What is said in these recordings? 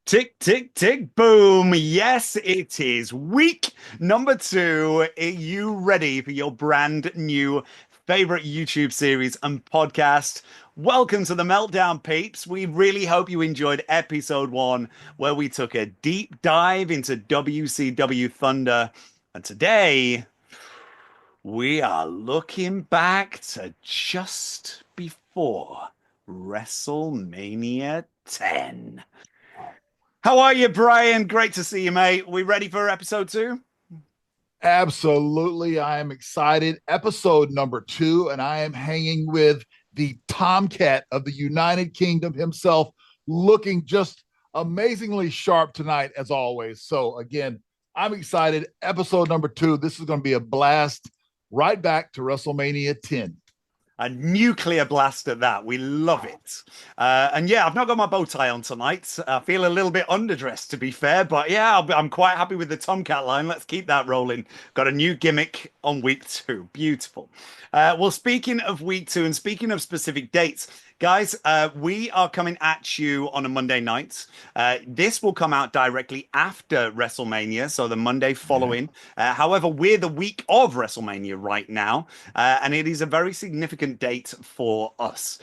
Tick, tick, tick, boom. Yes, it is week number 2. Are you ready for your brand new favorite YouTube series and podcast? Welcome to the Meltdown, peeps. We really hope you enjoyed episode 1, where we took a deep dive into WCW Thunder. And today, we are looking back to just before WrestleMania 10. How are you, Brian? Great to see you, mate. We ready for episode 2? Absolutely. I am excited. Episode number 2, and I am hanging with the Tomcat of the United Kingdom himself, looking just amazingly sharp tonight, as always. So, again, I'm excited. Episode number 2. This is going to be a blast. Right back to WrestleMania 10. A nuclear blast at that. We love it. And yeah, I've not got my bow tie on tonight. I feel a little bit underdressed, to be fair. But yeah, I'm quite happy with the Tomcat line. Let's keep that rolling. Got a new gimmick on week 2. Beautiful. Well, speaking of week 2 and speaking of specific dates, guys, we are coming at you on a Monday night. This will come out directly after WrestleMania, so the Monday following. However, we're the week of WrestleMania right now, and it is a very significant date for us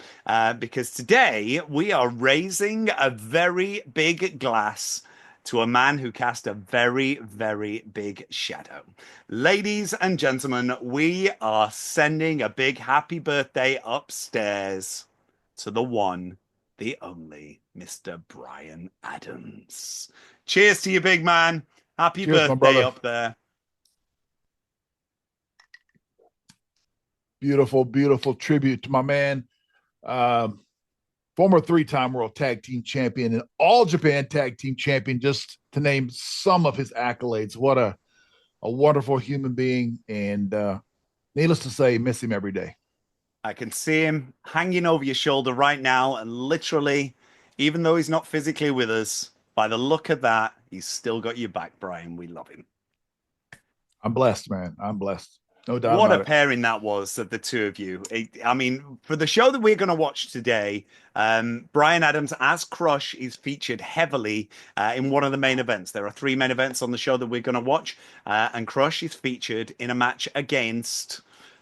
because today we are raising a very big glass to a man who cast a very, very big shadow. Ladies and gentlemen, we are sending a big happy birthday upstairs to the one, the only, Mr. Bryan Adams. Cheers to you, big man. Happy Cheers, birthday up there. Beautiful, beautiful tribute to my man. Former 3-time World Tag Team Champion and All Japan Tag Team Champion, just to name some of his accolades. What a wonderful human being. And needless to say, miss him every day. I can see him hanging over your shoulder right now. And literally, even though he's not physically with us, by the look of that, he's still got your back, Brian. We love him. I'm blessed, man. I'm blessed. No doubt What about a it. pairing that was of the two of you. I mean, for the show that we're going to watch today, Bryan Adams as Crush is featured heavily in one of the main events. There are 3 main events on the show that we're going to watch, and Crush is featured in a match against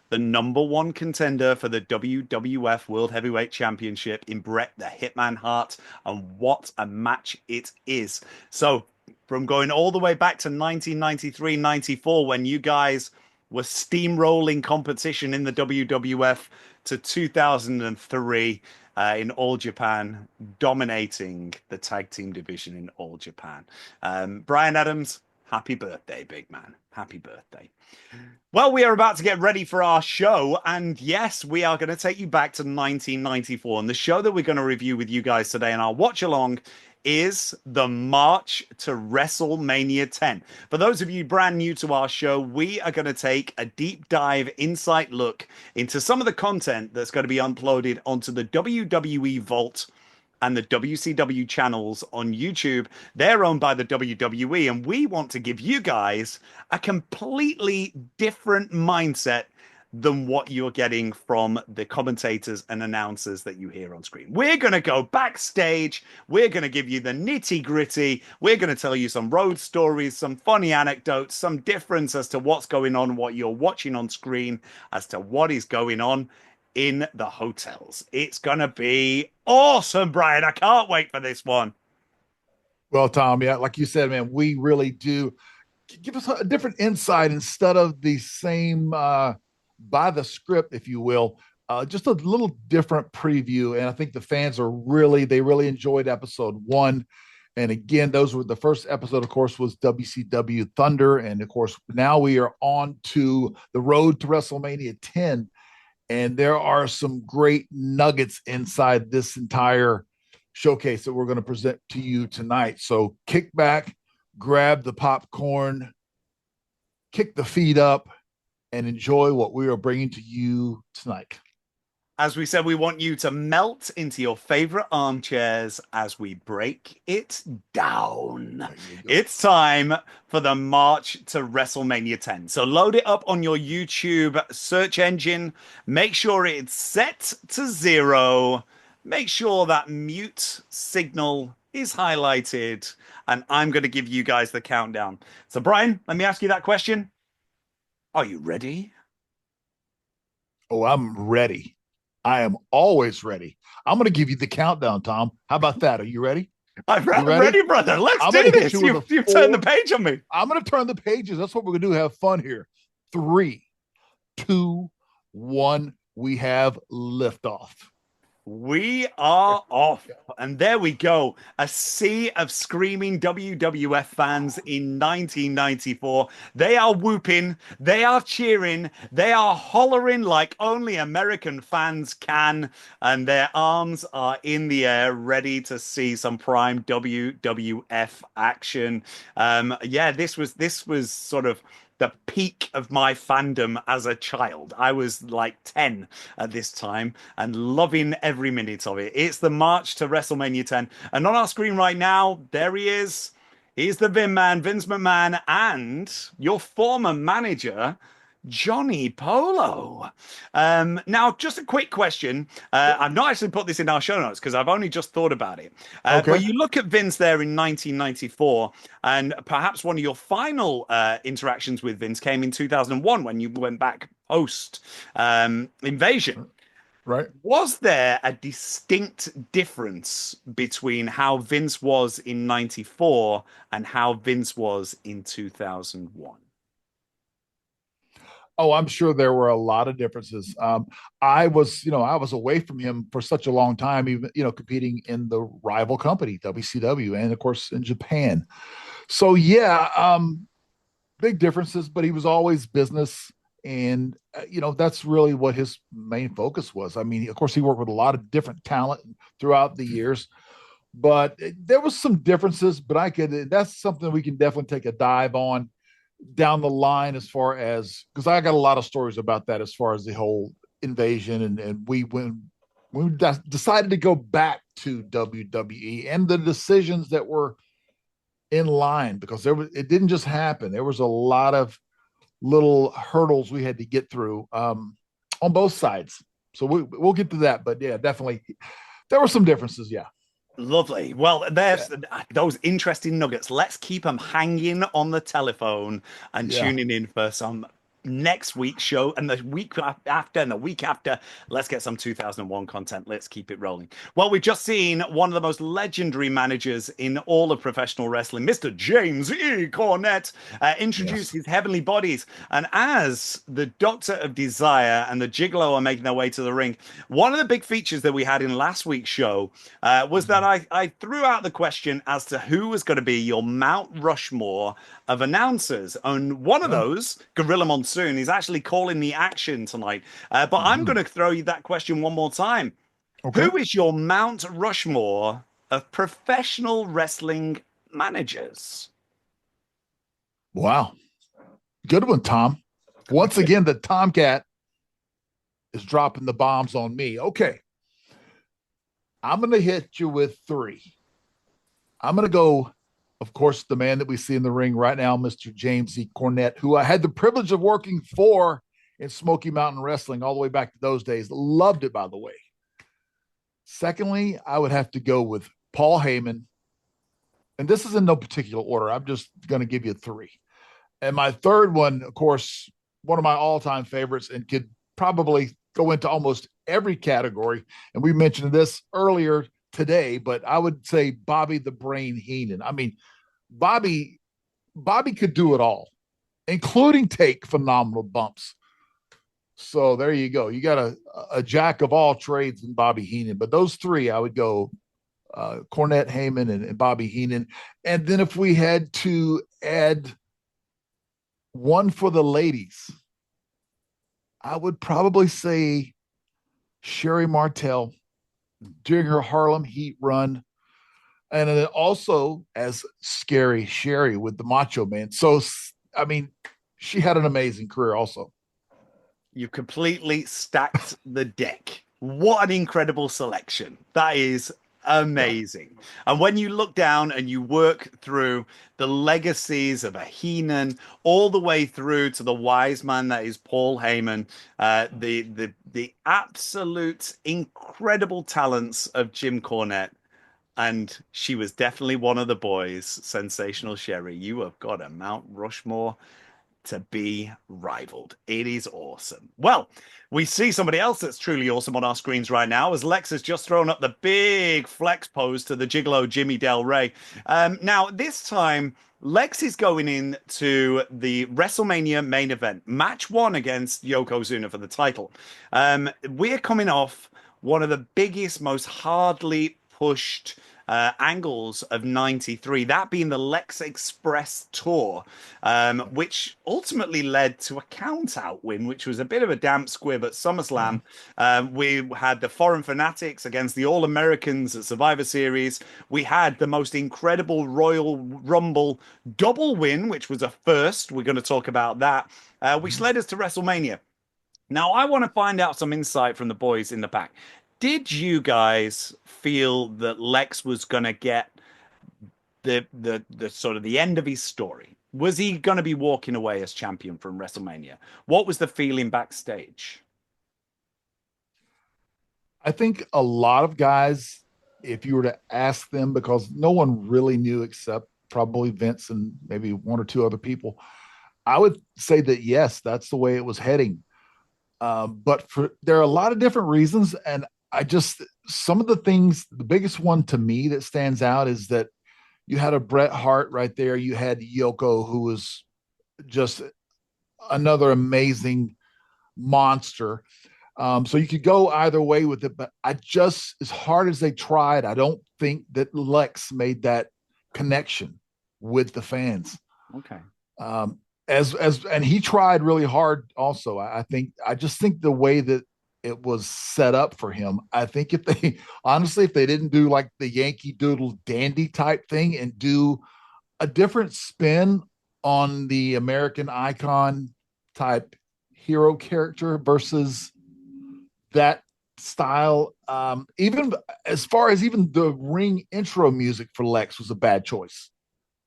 the #1 contender for the WWF World Heavyweight Championship in Bret the Hitman Hart, and what a match it is. So, from going all the way back to 1993-94, when you guys were steamrolling competition in the WWF, to 2003 in All Japan, dominating the tag team division in All Japan. Bryan Adams, happy birthday, big man. Happy birthday. Well, we are about to get ready for our show. And yes, we are going to take you back to 1994. And the show that we're going to review with you guys today and our watch along is the March to WrestleMania 10. For those of you brand new to our show, we are going to take a deep dive, insight look into some of the content that's going to be uploaded onto the WWE Vault and the WCW channels on YouTube. They're owned by the WWE, and we want to give you guys a completely different mindset than what you're getting from the commentators and announcers that you hear on screen. We're going to go backstage. We're going to give you the nitty gritty. We're going to tell you some road stories, some funny anecdotes, some difference as to what's going on, what you're watching on screen, as to what is going on in the hotels. It's going to be awesome, Brian. I can't wait for this one. Well, Tom, yeah, like you said, man, we really do give us a different insight instead of the same by the script, if you will. Just a little different preview. And I think the fans they really enjoyed episode 1. And again, those were the first episode, of course, was WCW Thunder. And of course, now we are on to the road to WrestleMania 10. And there are some great nuggets inside this entire showcase that we're going to present to you tonight. So kick back, grab the popcorn, kick the feet up, and enjoy what we are bringing to you tonight. As we said, we want you to melt into your favorite armchairs as we break it down. It's time for the March to WrestleMania 10. So load it up on your YouTube search engine. Make sure it's set to 0. Make sure that mute signal is highlighted. And I'm going to give you guys the countdown. So, Brian, let me ask you that question. Are you ready? Oh, I'm ready. I am always ready. I'm going to give you the countdown, Tom. How about that? Are you ready? I'm ready, brother. Let's do this. You've turned the page on me. I'm going to turn the pages. That's what we're going to do. Have fun here. 3, 2, 1. We have liftoff. We are off. And there we go. A sea of screaming WWF fans in 1994. They are whooping. They are cheering. They are hollering like only American fans can. And their arms are in the air, ready to see some prime WWF action. Yeah, this was sort of the peak of my fandom as a child. I was like 10 at this time and loving every minute of it. It's the March to WrestleMania 10. And on our screen right now, there he is. He's the Vin Man, Vince McMahon, and your former manager, Johnny Polo. Now, just a quick question. I've not actually put this in our show notes because I've only just thought about it. But you look at Vince there in 1994, and perhaps one of your final interactions with Vince came in 2001 when you went back post Invasion. Right. Was there a distinct difference between how Vince was in 94 and how Vince was in 2001? Oh, I'm sure there were a lot of differences. I was away from him for such a long time, even, competing in the rival company, WCW, and of course in Japan. So yeah, big differences, but he was always business. And, that's really what his main focus was. I mean, of course, he worked with a lot of different talent throughout the years, but there was some differences, but that's something we can definitely take a dive on down the line, as far as, because I got a lot of stories about that as far as the whole invasion, and when we decided to go back to WWE and the decisions that were in line, because it didn't just happen. There was a lot of little hurdles we had to get through on both sides. So we'll get to that, but yeah, definitely there were some differences. Yeah. Lovely. Well, there's those interesting nuggets. Let's keep them hanging on the telephone and tuning in for some next week's show, and the week after and the week after. Let's get some 2001 content. Let's keep it rolling. Well, we've just seen one of the most legendary managers in all of professional wrestling, Mr. James E. Cornette, introduce his heavenly bodies. And as the Doctor of Desire and the Gigolo are making their way to the ring, one of the big features that we had in last week's show was that I threw out the question as to who was going to be your Mount Rushmore of announcers. And one of those, Gorilla Monsoon, is actually calling the action tonight. But I'm going to throw you that question one more time. Okay. Who is your Mount Rushmore of professional wrestling managers? Wow. Good one, Tom. Once again, the Tomcat is dropping the bombs on me. Okay. I'm going to hit you with 3. I'm going to go, of course, the man that we see in the ring right now, Mr. James E. Cornette, who I had the privilege of working for in Smoky Mountain Wrestling all the way back to those days. Loved it, by the way. Secondly, I would have to go with Paul Heyman. And this is in no particular order. I'm just going to give you 3. And my third one, of course, one of my all-time favorites, and could probably go into almost every category. And we mentioned this earlier today, but I would say Bobby the Brain Heenan. I mean, Bobby could do it all, including take phenomenal bumps. So there you go. You got a jack of all trades in Bobby Heenan. But those three, I would go Cornette, Heyman, and Bobby Heenan. And then if we had to add one for the ladies, I would probably say Sherry Martel during her Harlem Heat run. And then also as Scary Sherry with the Macho Man. So, I mean, she had an amazing career also. You completely stacked the deck. What an incredible selection. That is amazing. And when you look down and you work through the legacies of a Heenan all the way through to the wise man that is Paul Heyman, the absolute incredible talents of Jim Cornette, and she was definitely one of the boys, Sensational Sherry. You have got a Mount Rushmore to be rivaled. It is awesome. Well, we see somebody else that's truly awesome on our screens right now as Lex has just thrown up the big flex pose to the Gigolo Jimmy Del Rey. Now, this time, Lex is going in to the WrestleMania main event, match 1 against Yokozuna for the title. We're coming off one of the biggest, most hardly pushed angles of 93, that being the Lex Express tour, which ultimately led to a count-out win, which was a bit of a damp squib at SummerSlam. We had the Foreign Fanatics against the All-Americans at Survivor Series. We had the most incredible Royal Rumble double win, which was a first. We're going to talk about that, which led us to WrestleMania. Now, I want to find out some insight from the boys in the back. Did you guys feel that Lex was going to get the sort of the end of his story? Was he going to be walking away as champion from WrestleMania? What was the feeling backstage? I think a lot of guys, if you were to ask them, because no one really knew except probably Vince and maybe one or two other people, I would say that yes, that's the way it was heading. But there are a lot of different reasons, and some of the things, the biggest one to me that stands out is that you had a Bret Hart right there. You had Yoko, who was just another amazing monster. So you could go either way with it, but as hard as they tried, I don't think that Lex made that connection with the fans. Okay. And he tried really hard also. I just think the way that it was set up for him, I think if they didn't do like the Yankee Doodle Dandy type thing and do a different spin on the American icon type hero character versus that style, even as far as even the ring intro music for Lex was a bad choice.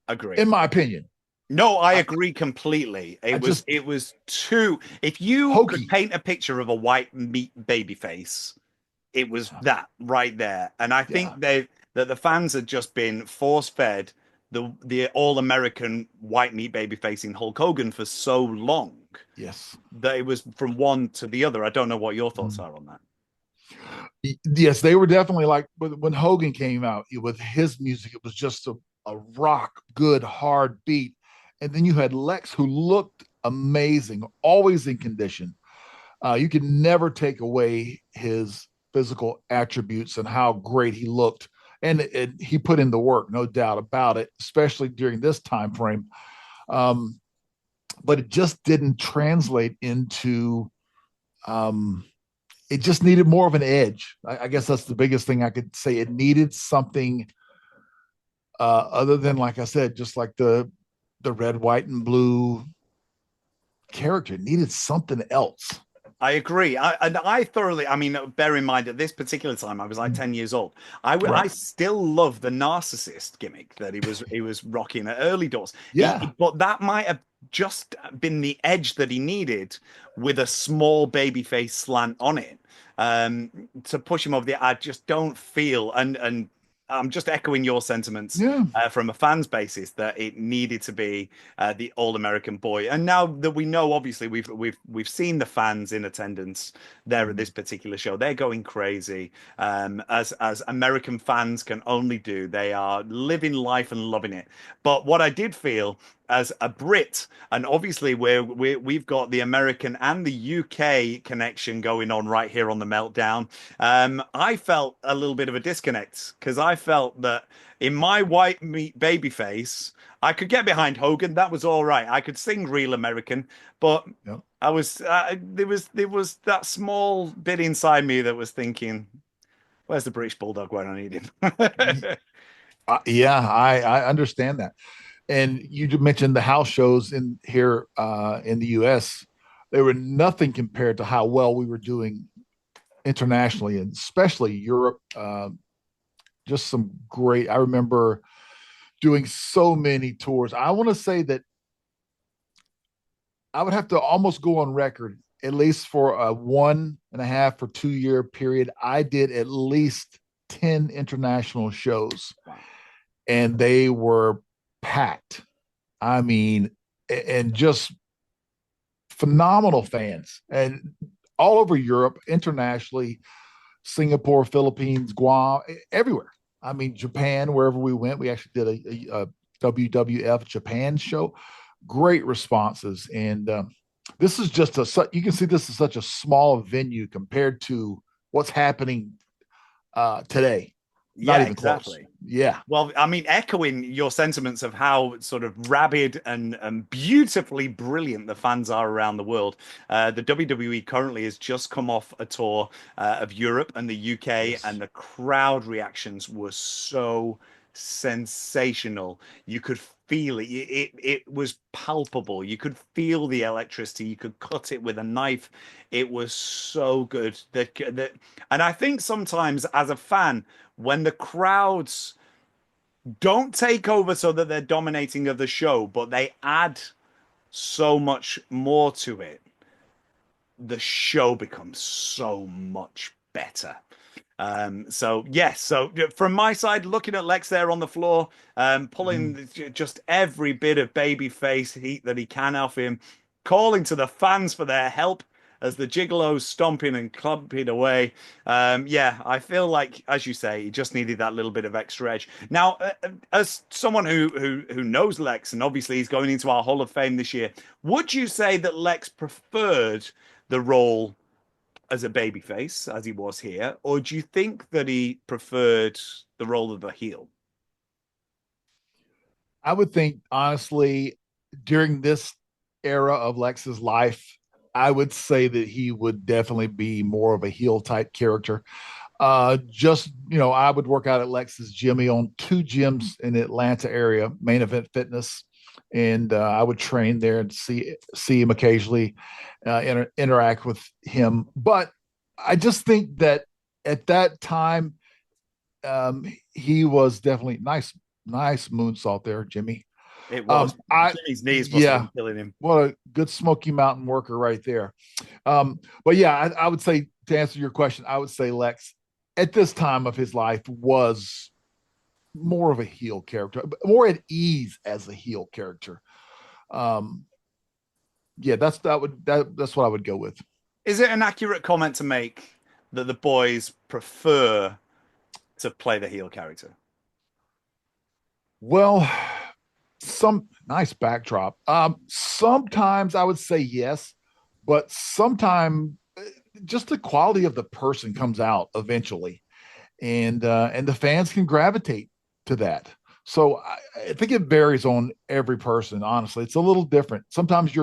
Agree. In my opinion. No, I agree completely. It was too. If you hokey. could paint a picture of a white meat baby face, it was that right there. And I think that the fans had just been force fed the all American white meat baby face in Hulk Hogan for so long. Yes, that it was from one to the other. I don't know what your thoughts are on that. Yes, they were definitely like when Hogan came out with his music. It was just a rock, good, hard beat. And then you had Lex, who looked amazing, always in condition. You could never take away his physical attributes and how great he looked. And he put in the work, no doubt about it, especially during this time frame. But it just didn't translate into it just needed more of an edge. I guess that's the biggest thing I could say. It needed something other than, like I said, just like the red, white, and blue character. It needed something else. I agree. I thoroughly, I mean, bear in mind at this particular time, I was like 10 years old. I still love the narcissist gimmick that he was rocking at early doors. Yeah. But that might have just been the edge that he needed with a small babyface slant on it to push him over the. I just don't feel, and I'm just echoing your sentiments Yeah. from a fan's basis that it needed to be the All-American boy. And now that we know, obviously, we've seen the fans in attendance there at this particular show. They're going crazy, as American fans can only do. They are living life and loving it. But what I did feel as a Brit, and obviously we've got the American and the UK connection going on right here on the Meltdown. I felt a little bit of a disconnect because I felt that in my white meat baby face, I could get behind Hogan. That was all right. I could sing Real American, but Yep. I was there was that small bit inside me that was thinking, "Where's the British Bulldog when I need him?" Yeah, I understand that. And you mentioned the house shows in here in the U.S. They were nothing compared to how well we were doing internationally, and especially Europe. Just some great. I remember doing so many tours. I want to say that I would have to almost go on record, at least for a 1.5 or 2 year period. I did at least 10 international shows, and they were packed. I mean, and just phenomenal fans, and all over Europe, internationally, Singapore, Philippines, Guam, everywhere. I mean, Japan, wherever we went, we actually did a WWF Japan show. Great responses, and this is just you can see this is such a small venue compared to what's happening today. Not Yeah, even close. exactly. Yeah. Well, I mean, echoing your sentiments of how sort of rabid and beautifully brilliant the fans are around the world, the WWE currently has just come off a tour of Europe and the UK, Yes. and the crowd reactions were so sensational. You could feel it. It was palpable. You could feel the electricity. You could cut it with a knife. It was so good. And I think sometimes as a fan, when the crowds don't take over so that they're dominating of the show, but they add so much more to it, the show becomes so much better. So yes, so from my side, looking at Lex there on the floor, Mhm. pulling just every bit of baby face heat that he can off him, calling to the fans for their help as the Gigolos stomping and clumping away. Yeah, I feel like, as you say, he just needed that little bit of extra edge. Now, as someone who knows Lex, and obviously he's going into our Hall of Fame this year, would you say that Lex preferred the role as a babyface as he was here, or do you think that he preferred the role of a heel? I would think, honestly, during this era of Lex's life, I would say that he would definitely be more of a heel type character. Just, I would work out at Lex's gym. He owned two gyms in the Atlanta area, Main Event Fitness, and I would train there and see him occasionally, interact with him. But I just think that at that time, he was definitely nice moonsault there, Jimmy. It was. I Jimmy's knees must have Yeah, been killing him. what a good Smoky Mountain worker right there. But yeah, I would say, to answer your question, I would say Lex at this time of his life was more of a heel character, more at ease as a heel character. Um, yeah, that's what I would go with. Is it an accurate comment to make that the boys prefer to play the heel character? Well, some nice backdrop. Sometimes I would say yes, but sometimes just the quality of the person comes out eventually, and the fans can gravitate to that. So I think it varies on every person. Honestly, it's a little different. Sometimes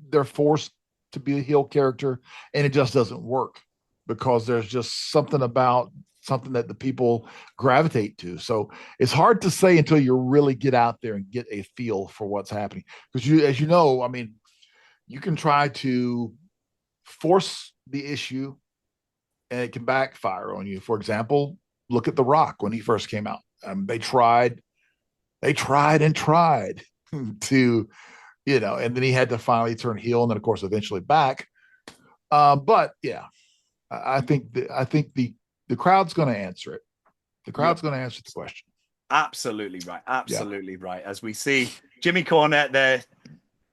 they're forced to be a heel character, and it just doesn't work because there's just something that the people gravitate to. So it's hard to say until you really get out there and get a feel for what's happening. Because as you know, I mean, you can try to force the issue and it can backfire on you. For example, look at The Rock when he first came out. They tried and tried to, and then he had to finally turn heel, and then of course eventually back. But yeah, I think the crowd's going to answer it. The crowd's going to answer the question. Absolutely right. Absolutely right. As we see Jimmy Cornette there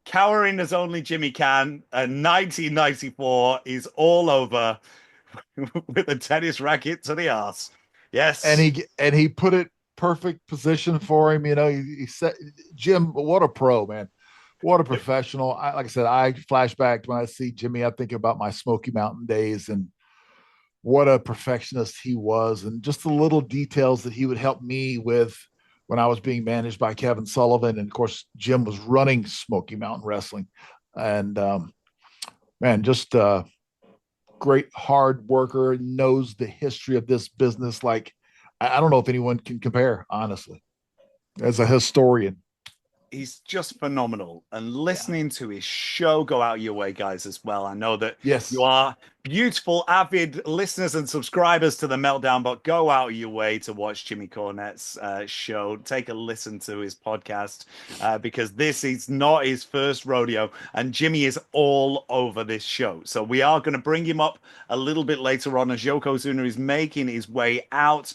cowering as only Jimmy can. And 1994 is all over with a tennis racket to the ass. Yes. And he put it perfect position for him. You know, he said, Jim, what a pro, man. What a professional. Like I said, I flashback when I see Jimmy, I think about my Smoky Mountain days and what a perfectionist he was, and just the little details that he would help me with when I was being managed by Kevin Sullivan. And of course, Jim was running Smoky Mountain Wrestling. And man, just great hard worker, knows the history of this business. Like, I don't know if anyone can compare, honestly, as a historian. He's just phenomenal. And listening to his show, go out your way, guys, as well. I know that you are beautiful, avid listeners and subscribers to the Meltdown, but go out your way to watch Jimmy Cornette's show. Take a listen to his podcast because this is not his first rodeo, and Jimmy is all over this show. So we are going to bring him up a little bit later on as Yokozuna is making his way out.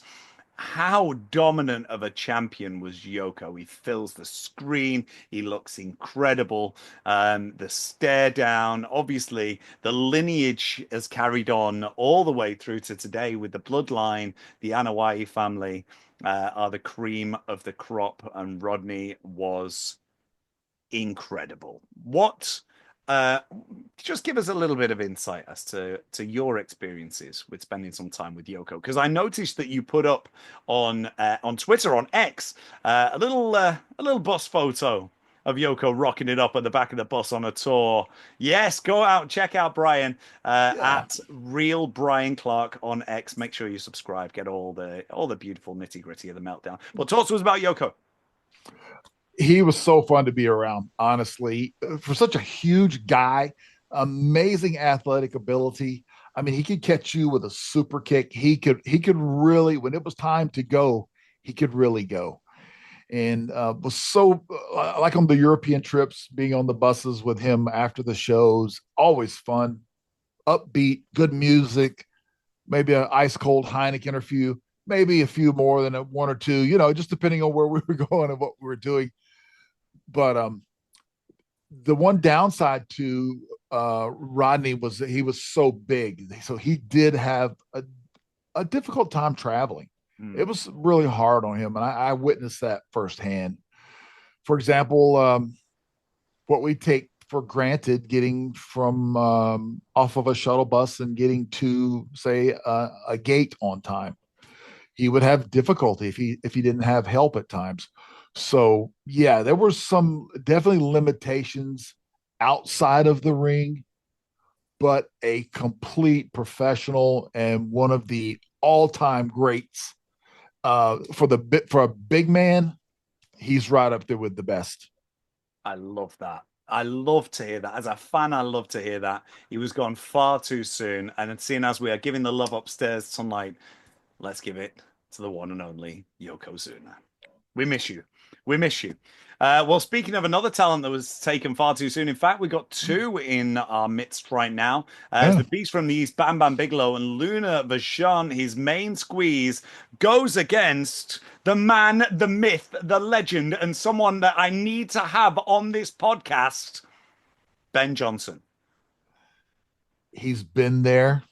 How dominant of a champion was Yoko? He fills the screen. He looks incredible. The stare down, obviously, the lineage has carried on all the way through to today with the bloodline. The Anoa'i family are the cream of the crop, and Rodney was incredible. What? Just give us a little bit of insight as to your experiences with spending some time with Yoko, because I noticed that you put up on Twitter, on X, a little bus photo of Yoko rocking it up at the back of the bus on a tour. Yes, go out, check out Brian at Real Brian Clark on X. Make sure you subscribe, get all the beautiful nitty gritty of the Meltdown. But talk to us about Yoko. He was so fun to be around, honestly, for such a huge guy, amazing athletic ability. I mean, he could catch you with a super kick. He could really, when it was time to go, he could really go. And was so like on the European trips, being on the buses with him after the shows, always fun, upbeat, good music, maybe an ice cold Heineken or few, maybe a few more than one or two, you know, just depending on where we were going and what we were doing. But the one downside to Rodney was that he was so big, so he did have a difficult time traveling. It was really hard on him, and I witnessed that firsthand. For example, what we take for granted, getting from off of a shuttle bus and getting to, say, a gate on time, he would have difficulty if he didn't have help at times. So yeah, there were some definitely limitations outside of the ring, but a complete professional and one of the all-time greats. For a big man, he's right up there with the best. I love that. I love to hear that. As a fan, I love to hear that. He was gone far too soon. And seeing as we are giving the love upstairs tonight, let's give it to the one and only Yokozuna. We miss you. We miss you. Well, speaking of another talent that was taken far too soon, in fact, we got two in our midst right now. The Beast from the East, Bam Bam Bigelow, and Luna Vachon, his main squeeze, goes against the man, the myth, the legend, and someone that I need to have on this podcast, Ben Johnson. He's been there.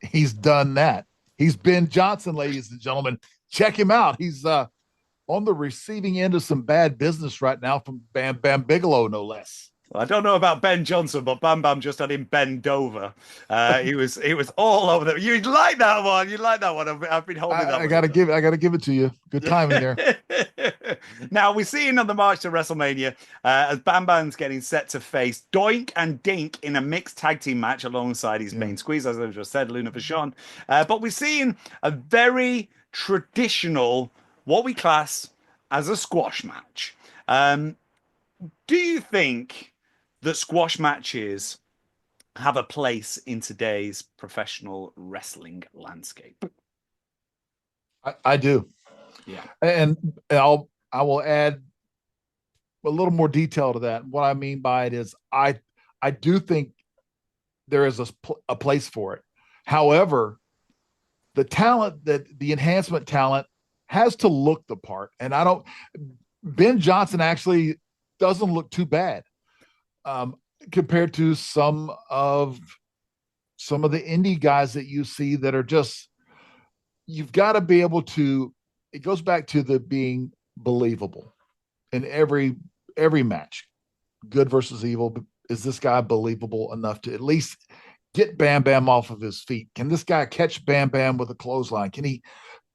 He's done that. He's Ben Johnson, ladies and gentlemen. Check him out. He's on the receiving end of some bad business right now from Bam Bam Bigelow, no less. Well, I don't know about Ben Johnson, but Bam Bam just had him bend over. He was all over them. You'd like that one. You'd like that one. I've been holding that. I gotta give it to you. Good timing there. Now we're seeing on the March to WrestleMania as Bam Bam's getting set to face Doink and Dink in a mixed tag team match alongside his main squeeze, as I just said, Luna Vachon. But we're seeing a very traditional, what we class as a squash match. Do you think that squash matches have a place in today's professional wrestling landscape? I do. Yeah. And I will add a little more detail to that. What I mean by it is I do think there is a place for it. However, the enhancement talent has to look the part. And Ben Johnson actually doesn't look too bad compared to some of the indie guys that you see that are just, you've got to be able to, it goes back to the being believable in every match. Good versus evil. Is this guy believable enough to at least get Bam Bam off of his feet? Can this guy catch Bam Bam with a clothesline? Can he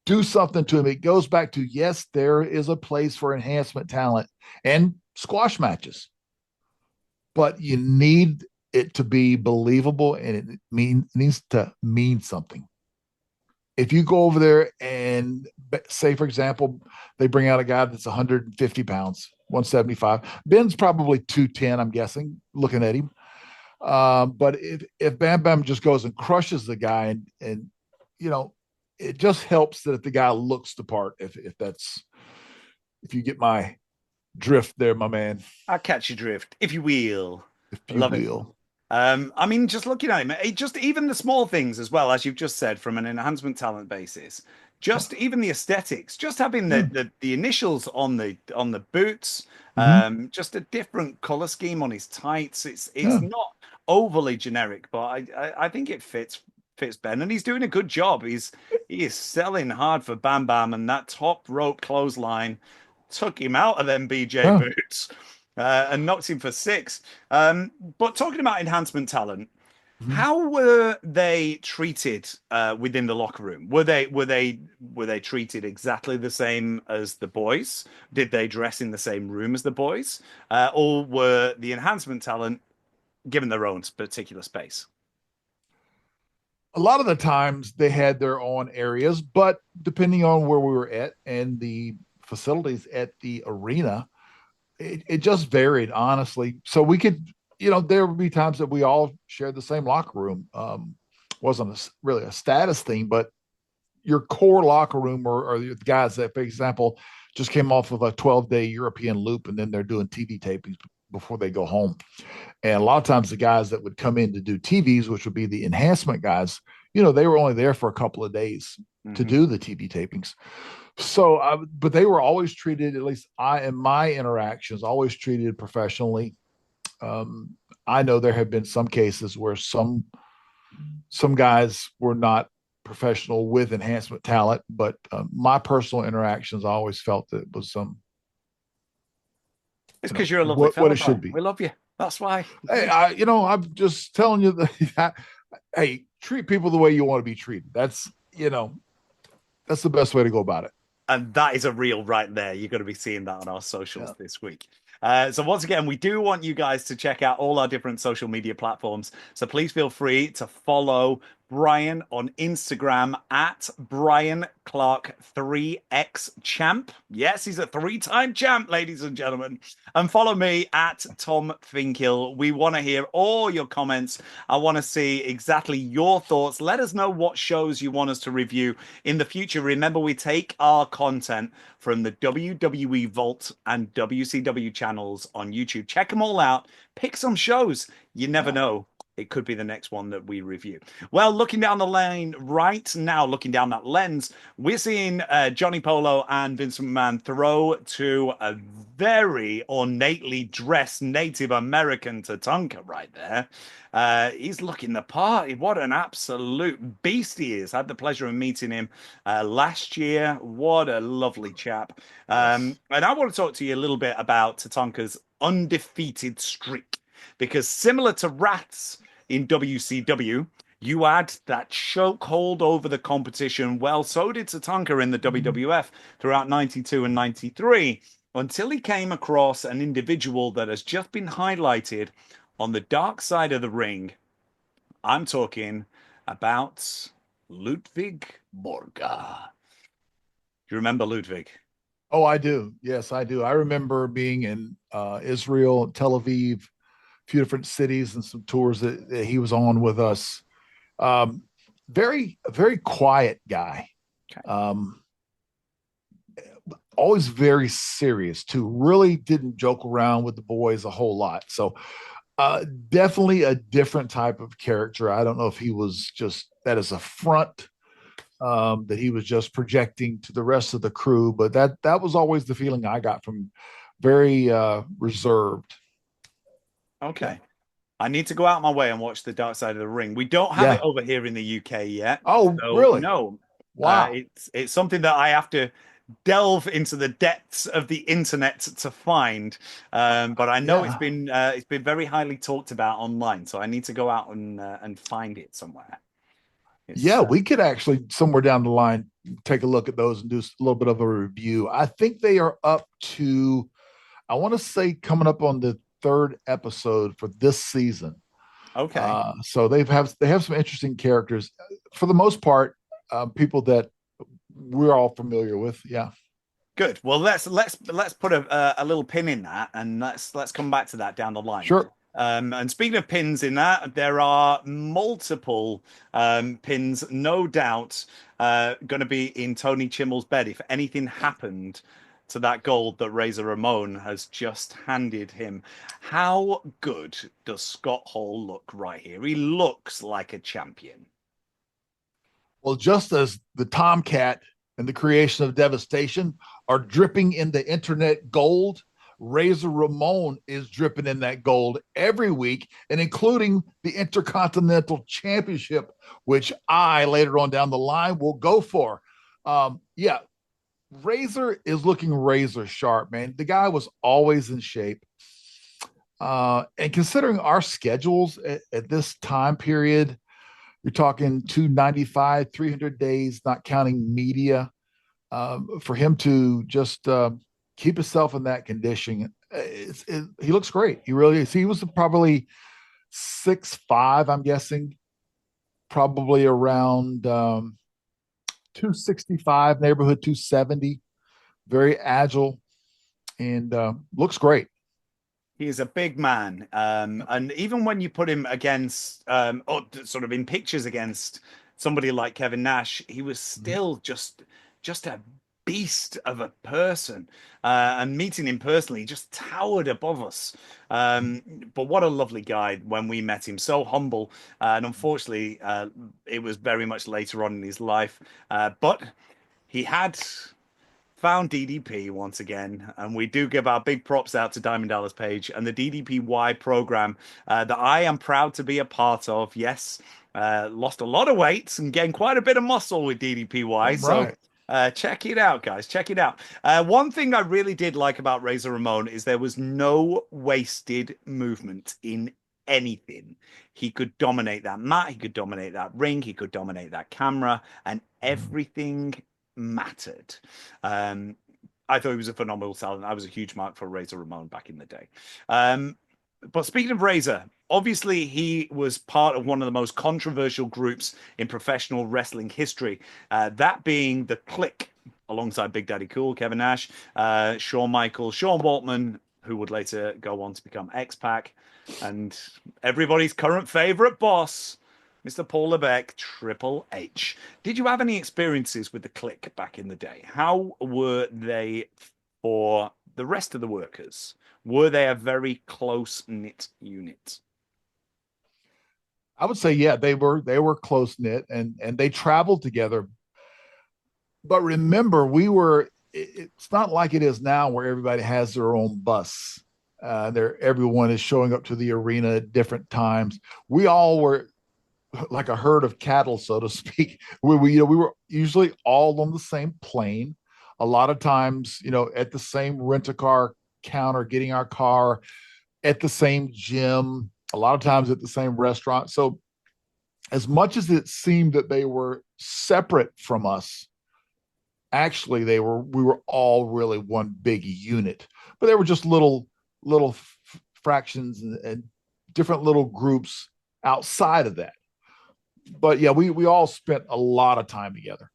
do something to him? It goes back to, yes, there is a place for enhancement talent and squash matches, but you need it to be believable, and it needs to mean something. If you go over there and say, for example, they bring out a guy that's 150 pounds, 175. Ben's probably 210, I'm guessing, looking at him. But if Bam Bam just goes and crushes the guy, and you know, it just helps that if the guy looks the part, if you get my drift there, my man. I'll catch your drift, if you will. If you will. I mean, just looking at him, just even the small things as well, as you've just said, from an enhancement talent basis, just even the aesthetics, just having the initials on the boots, just a different color scheme on his tights. It's not overly generic, but I think it fits Ben, and he's doing a good job. He is selling hard for Bam Bam, and that top rope clothesline took him out of them BJ boots. And knocked him for 6. But talking about enhancement talent, how were they treated within the locker room? Were they treated exactly the same as the boys? Did they dress in the same room as the boys? Or were the enhancement talent given their own particular space? A lot of the times they had their own areas, but depending on where we were at and the facilities at the arena, it just varied, honestly. So we could, there would be times that we all shared the same locker room. Wasn't really a status thing, but your core locker room or the guys that, for example, just came off of a 12-day European loop, and then they're doing TV tapings before they go home. And a lot of times the guys that would come in to do TVs, which would be the enhancement guys, they were only there for a couple of days to do the TV tapings. So, but they were always treated, at least in my interactions, always treated professionally. I know there have been some cases where some guys were not professional with enhancement talent, but my personal interactions, I always felt that it was some. It's because you're a lovely fella, what it should be. We love you. That's why. Hey, I'm just telling you that. Hey, treat people the way you want to be treated. That's that's the best way to go about it. And that is a reel right there. You're going to be seeing that on our socials this week. So once again, we do want you guys to check out all our different social media platforms. So please feel free to follow Bryan on Instagram at Bryan Clark 3X Champ. Yes, he's a 3-time champ, ladies and gentlemen. And follow me at Tom Finkill. We want to hear all your comments. I want to see exactly your thoughts. Let us know what shows you want us to review in the future. Remember, we take our content from the WWE Vault and WCW channels on YouTube. Check them all out. Pick some shows. You never know. It could be the next one that we review. Well, looking down the lane right now, looking down that lens, we're seeing Johnny Polo and Vince McMahon throw to a very ornately dressed Native American Tatanka right there. He's looking the part. What an absolute beast he is. I had the pleasure of meeting him last year. What a lovely chap. And I want to talk to you a little bit about Tatanka's undefeated streak, because similar to Wrath's in WCW, you had that chokehold over the competition. Well, so did Tatanka in the WWF throughout 92 and 93, until he came across an individual that has just been highlighted on the dark side of the ring. I'm talking about Ludvig Borga. Do you remember Ludvig? Oh, I do. Yes, I do. I remember being in Israel, Tel Aviv, few different cities and some tours that he was on with us. Very quiet guy. Okay. Always very serious too. Really didn't joke around with the boys a whole lot. So definitely a different type of character. I don't know if he was just that as a front that he was just projecting to the rest of the crew. But that was always the feeling I got from very reserved. Okay. Yeah. I need to go out my way and watch The Dark Side of the Ring. We don't have it Yeah. over here in the UK yet. Oh, So really? no, Wow. it's something that I have to delve into the depths of the internet to find. But I know Yeah. it's been very highly talked about online, so I need to go out and find it somewhere. It's Yeah, we could actually somewhere down the line take a look at those and do a little bit of a review. I think they are up to, I want to say, coming up on the third episode for this season. okay. So they have some interesting characters, for the most part, people that we're all familiar with. Yeah, Good. Well, let's put a little pin in that, and let's come back to that down the line. sure. And speaking of pins in that, there are multiple pins, no doubt, going to be in Tony Chimmel's bed if anything happened to that gold that Razor Ramon has just handed him. How good does Scott Hall look right here? He looks like a champion. Well, just as the Tomcat and the creation of Devastation are dripping in the internet gold, Razor Ramon is dripping in that gold every week, and including the Intercontinental Championship, which I later on down the line will go for. Yeah, Razor is looking razor sharp, man. The guy was always in shape. And considering our schedules at this time period, you're talking 295, 300 days, not counting media. For him to just keep himself in that condition, he looks great. He really is. He was probably 6'5", I'm guessing, probably around 265, neighborhood 270. Very agile and looks great. He is a big man, and even when you put him against, or sort of in pictures against somebody like Kevin Nash, he was still just a beast of a person. And meeting him personally, he just towered above us. But what a lovely guy when we met him, so humble. And unfortunately, it was very much later on in his life. But he had found DDP once again, and we do give our big props out to Diamond Dallas Page and the DDPY program that I am proud to be a part of. Yes, lost a lot of weight and gained quite a bit of muscle with DDPY. So Right. check it out, guys. Check it out. One thing I really did like about Razor Ramon is there was no wasted movement in anything. He could dominate that mat, he could dominate that ring, he could dominate that camera, and everything mattered. Um, I thought he was a phenomenal talent. I was a huge mark for Razor Ramon back in the day. But speaking of Razor, obviously he was part of one of the most controversial groups in professional wrestling history, that being the Click, alongside Big Daddy Cool, Kevin Nash, Shawn Michaels, Sean Waltman, who would later go on to become X-Pac, and everybody's current favorite boss, Mr. Paul Levesque, Triple H. Did you have any experiences with the Click back in the day? How were they for the rest of the workers? Were they a very close-knit unit? I would say, yeah, they were close knit and they traveled together. But remember, it's not like it is now where everybody has their own bus. Everyone is showing up to the arena at different times. We all were like a herd of cattle, so to speak. We were usually all on the same plane. A lot of times, at the same rent-a-car counter, getting our car at the same gym, a lot of times at the same restaurant. So as much as it seemed that they were separate from us, actually we were all really one big unit. But they were just little fractions and different little groups outside of that. But yeah, we all spent a lot of time together.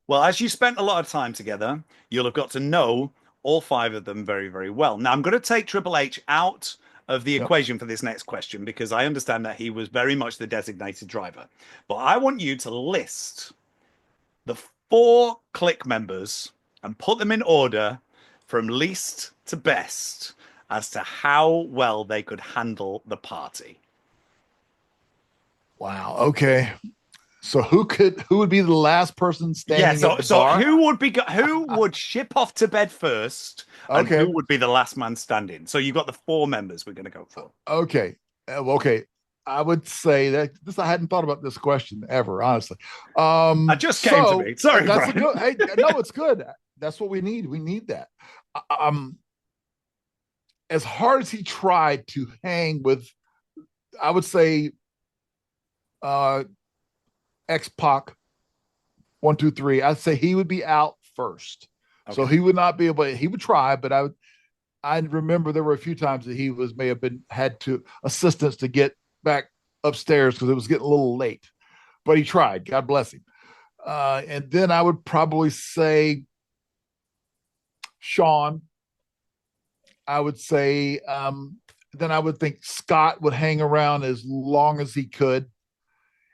Well, as you spent a lot of time together, you'll have got to know all five of them very, very well. Now, I'm going to take Triple H out of the Yep. equation for this next question because I understand that he was very much the designated driver. But I want you to list the four Click members and put them in order from least to best as to how well they could handle the party. Wow. Okay. So who would be the last person Yeah, standing at so the so bar? who would ship off to bed first, and Okay. who would be the last man standing? So you've got the four members we're going to go for. Okay. Okay. I would say that this I hadn't thought about this question ever, honestly. That just came to me. Sorry, That's a Brian. good. Hey, no, it's good. That's what we need. We need that. Um, as hard as he tried to hang with, I would say, uh, X Pac 1, 2, 3. I'd say he would be out first, so he would not be able. He would try, but I remember there were a few times that may have been had to assistance to get back upstairs because it was getting a little late, but he tried. God bless him. And then I would probably say Sean. I would say then I would think Scott would hang around as long as he could.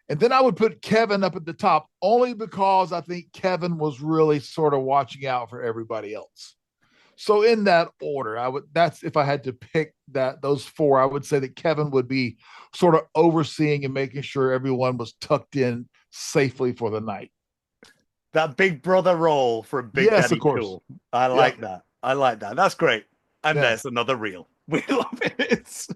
And then I would put Kevin up at the top only because I think Kevin was really sort of watching out for everybody else. So in that order, that's if I had to pick those four, I would say that Kevin would be sort of overseeing and making sure everyone was tucked in safely for the night. That big brother role for a Big Yes, Daddy of course. Cool. I like that. I like that. That's great. And Yeah. there's another reel. We love it.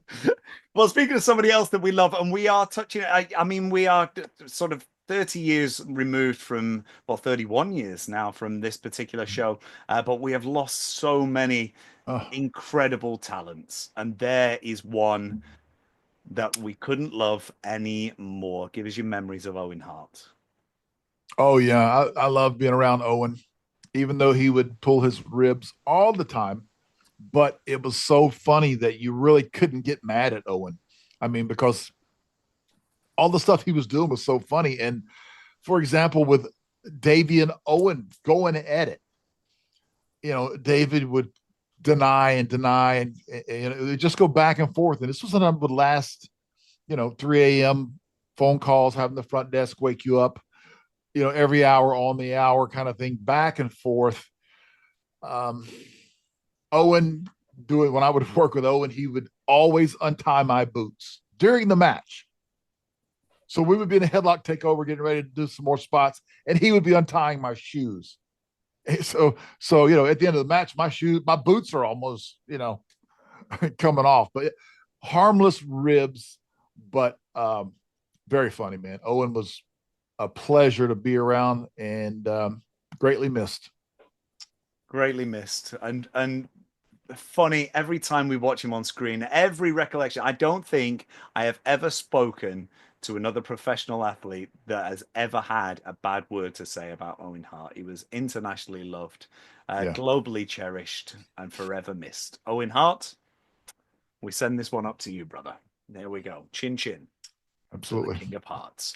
Well, speaking of somebody else that we love, and we are touching, I mean, we are sort of 30 years removed from, well, 31 years now from this particular show, but we have lost so many incredible talents. And there is one that we couldn't love any more. Give us your memories of Owen Hart. Oh yeah, I love being around Owen, even though he would pull his ribs all the time. But it was so funny that you really couldn't get mad at Owen. I mean, because all the stuff he was doing was so funny. And for example, with Davey and Owen going at it, David would deny and deny, and it would just go back and forth. And this was something that would last, 3 a.m. phone calls, having the front desk wake you up, every hour on the hour kind of thing, back and forth. Owen when I would work with Owen, he would always untie my boots during the match. So we would be in a headlock takeover, getting ready to do some more spots, and he would be untying my shoes. So at the end of the match, my boots are almost, coming off. But harmless ribs, but very funny, man. Owen was a pleasure to be around, and greatly missed. Greatly missed, and funny every time we watch him on screen. Every recollection. I don't think I have ever spoken to another professional athlete that has ever had a bad word to say about Owen Hart. He was internationally loved, globally cherished, and forever missed. Owen Hart, we send this one up to you, brother. There we go. Chin chin. Absolutely. King of Hearts.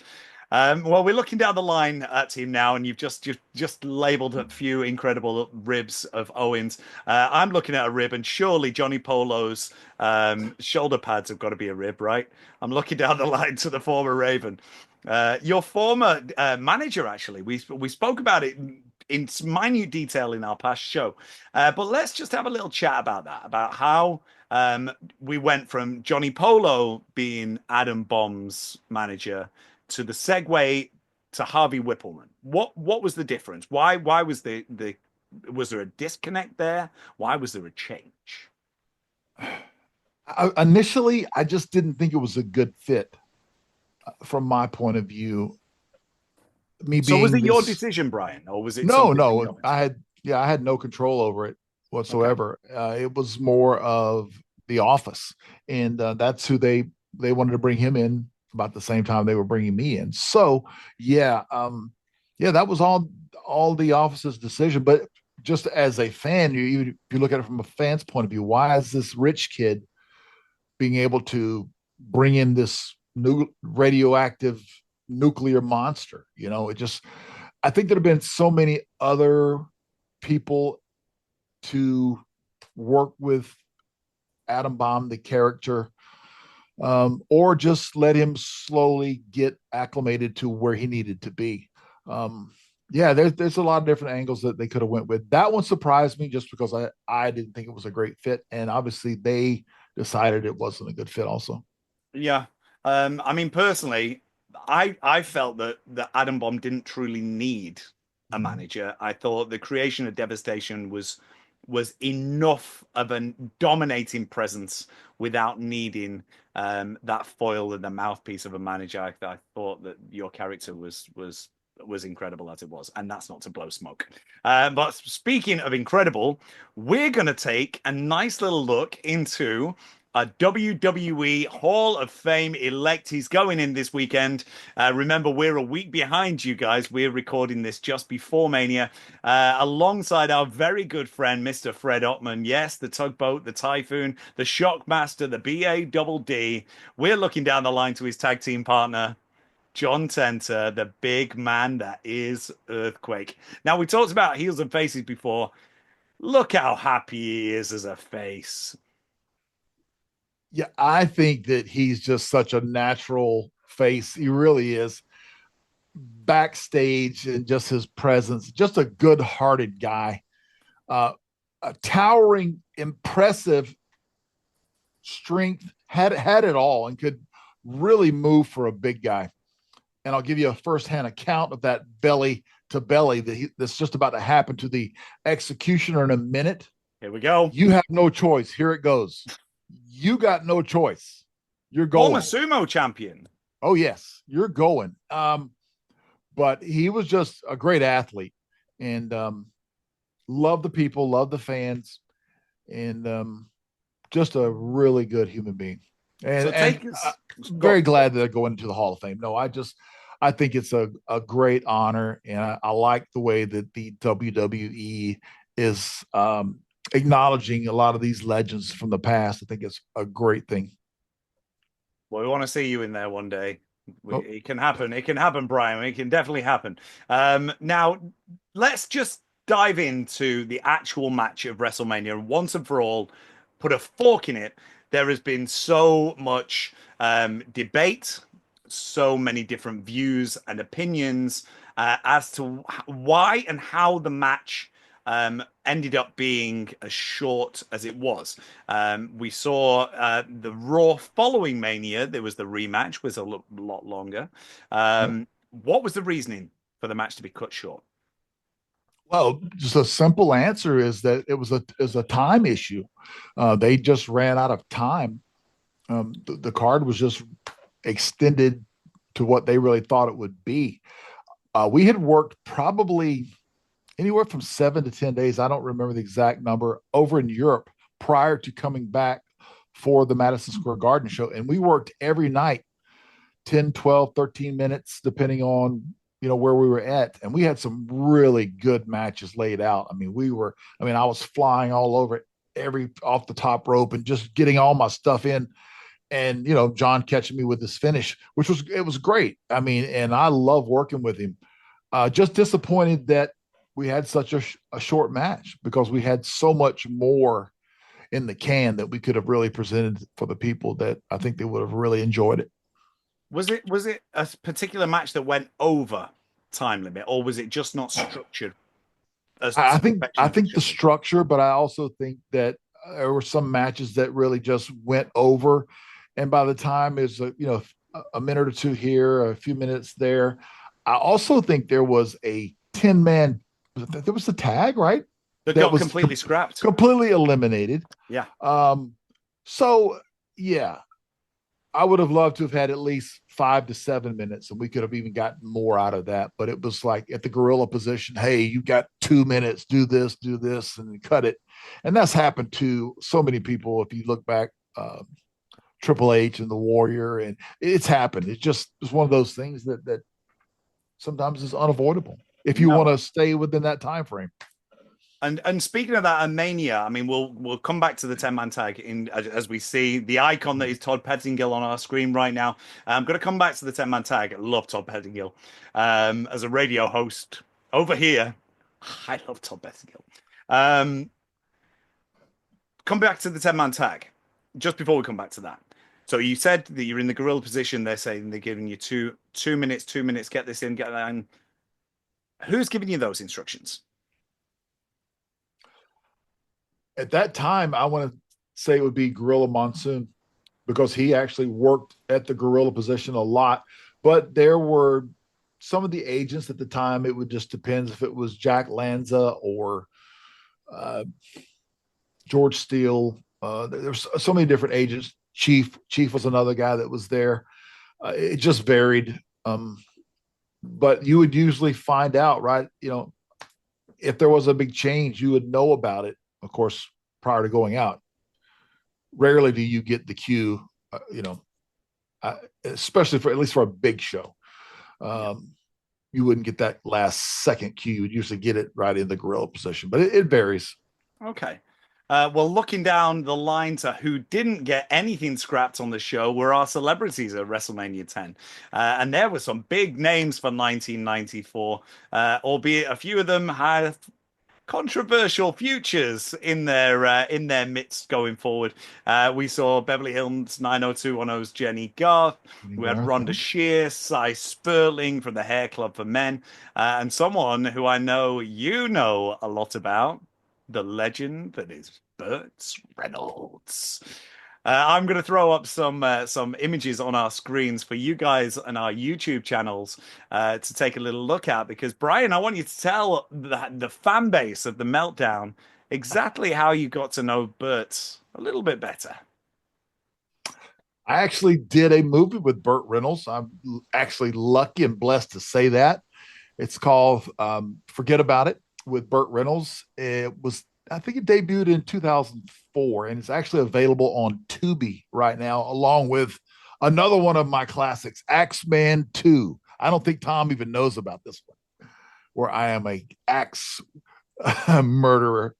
Well, we're looking down the line at him now, and you've just labeled a few incredible ribs of Owens. I'm looking at a rib, and surely Johnny Polo's shoulder pads have got to be a rib, right? I'm looking down the line to the former Raven. Your former manager, actually. We spoke about it in minute detail in our past show. But let's just have a little chat about that, about how we went from Johnny Polo being Adam Bomb's manager to the segue to Harvey Whippleman. What was the difference? Why was was there a disconnect there? Why was there a change? Initially, I just didn't think it was a good fit from my point of view. So was it your decision, Brian, or was it no? I had no control over it whatsoever. Okay. It was more of the office, and that's who they wanted to bring him in about the same time they were bringing me in. So that was all the office's decision. But just as a fan, you look at it from a fan's point of view, why is this rich kid being able to bring in this new radioactive nuclear monster? I think there have been so many other people to work with Adam Bomb, the character, or just let him slowly get acclimated to where he needed to be. There's a lot of different angles that they could have went with. That one surprised me just because I didn't think it was a great fit, and obviously they decided it wasn't a good fit also. Yeah. I mean, personally, I felt that Adam Bomb didn't truly need a Mhm. manager. I thought the creation of Devastation was enough of a dominating presence without needing that foil and the mouthpiece of a manager. I thought that your character was incredible as it was, and that's not to blow smoke. But speaking of incredible, we're going to take a nice little look into a WWE Hall of Fame elect. He's going in this weekend. Remember, we're a week behind you guys. We're recording this just before Mania, alongside our very good friend, Mr. Fred Ottman. Yes, the Tugboat, the Typhoon, the Shockmaster, the BA Double D. We're looking down the line to his tag team partner, John Tenter, the big man that is Earthquake. Now, we talked about heels and faces before. Look how happy he is as a face. Yeah, I think that he's just such a natural face. He really is. Backstage and just his presence, just a good-hearted guy. A towering, impressive strength, had it all, and could really move for a big guy. And I'll give you a firsthand account of that belly to belly that's just about to happen to the executioner in a minute. Here we go. You have no choice. Here it goes. You got no choice. You're Former going. sumo champion. Oh yes, you're going. But he was just a great athlete, and love the people, love the fans, and just a really good human being. So take us. Very glad that they're going into the Hall of Fame. No, I think it's a great honor, and I like the way that the WWE is acknowledging a lot of these legends from the past. I think it's a great thing. Well, we want to see you in there one day. Oh, It can happen. It can happen, Brian. It can definitely happen. Now, let's just dive into the actual match of WrestleMania and once and for all put a fork in it. There has been so much debate, so many different views and opinions as to why and how the match ended up being as short as it was. We saw the Raw following Mania. There was the rematch, was a lot longer. yep. What was the reasoning for the match to be cut short? Well, just a simple answer is that it was a time issue. They just ran out of time. The card was just extended to what they really thought it would be. We had worked probably anywhere from 7 to 10 days. I don't remember the exact number over in Europe prior to coming back for the Madison Square Garden show. And we worked every night, 10, 12, 13 minutes, depending on, where we were at. And we had some really good matches laid out. I was flying all over every off the top rope and just getting all my stuff in. And, John catching me with this finish, it was great. And I love working with him. Just disappointed that we had such a short match because we had so much more in the can that we could have really presented for the people that I think they would have really enjoyed it. Was it a particular match that went over time limit, or was it just not structured as I think the structure, but I also think that there were some matches that really just went over, and by the time is a minute or two here, a few minutes there. I also think there was a 10-man. There was a tag, right? that That got was completely scrapped? completely eliminated. Yeah. So yeah, I would have loved to have had at least 5 to 7 minutes, and we could have even gotten more out of that. But it was like at the gorilla position, hey, you got 2 minutes, do this, and cut it. And that's happened to so many people. If you look back, Triple H and the Warrior, and it's happened. It's one of those things that sometimes is unavoidable if you No. want to stay within that time frame. And speaking of that, and Mania, we'll come back to the 10-man tag as we see the icon that is Todd Pettingill on our screen right now. I'm going to come back to the 10-man tag. I love Todd Pettingill as a radio host over here. I love Todd Pettingill. Come back to the 10-man tag. Just before we come back to that, so you said that you're in the gorilla position. They're saying they're giving you two minutes, 2 minutes. Get this in, get that in. Who's giving you those instructions? At that time, I want to say it would be Gorilla Monsoon because he actually worked at the gorilla position a lot But there were some of the agents at the time. It would just depend if it was Jack Lanza or uh, George Steele. There's so many different agents. Chief was another guy that was there. It just varied. But you would usually find out, right? If there was a big change, you would know about it, of course, prior to going out. Rarely do you get the cue, especially for at least for a big show. You wouldn't get that last second cue. You would usually get it right in the gorilla position, but it varies. Okay. Well, looking down the line to who didn't get anything scrapped on the show were our celebrities at WrestleMania 10. And there were some big names for 1994, albeit a few of them had controversial futures in their midst going forward. We saw Beverly Hills 90210's Jenny Garth. We had Rhonda Shear, Cy Sperling from the Hair Club for Men, and someone who I know you know a lot about, the legend that is Burt Reynolds. I'm going to throw up some images on our screens for you guys and our YouTube channels to take a little look at, because Bryan, I want you to tell the fan base of the Meltdown exactly how you got to know Burt a little bit better. I actually did a movie with Burt Reynolds. I'm actually lucky and blessed to say that. It's called Forget About It with Burt Reynolds. I think it debuted in 2004, and it's actually available on Tubi right now, along with another one of my classics, Axeman 2. I don't think Tom even knows about this one, where I am a axe murderer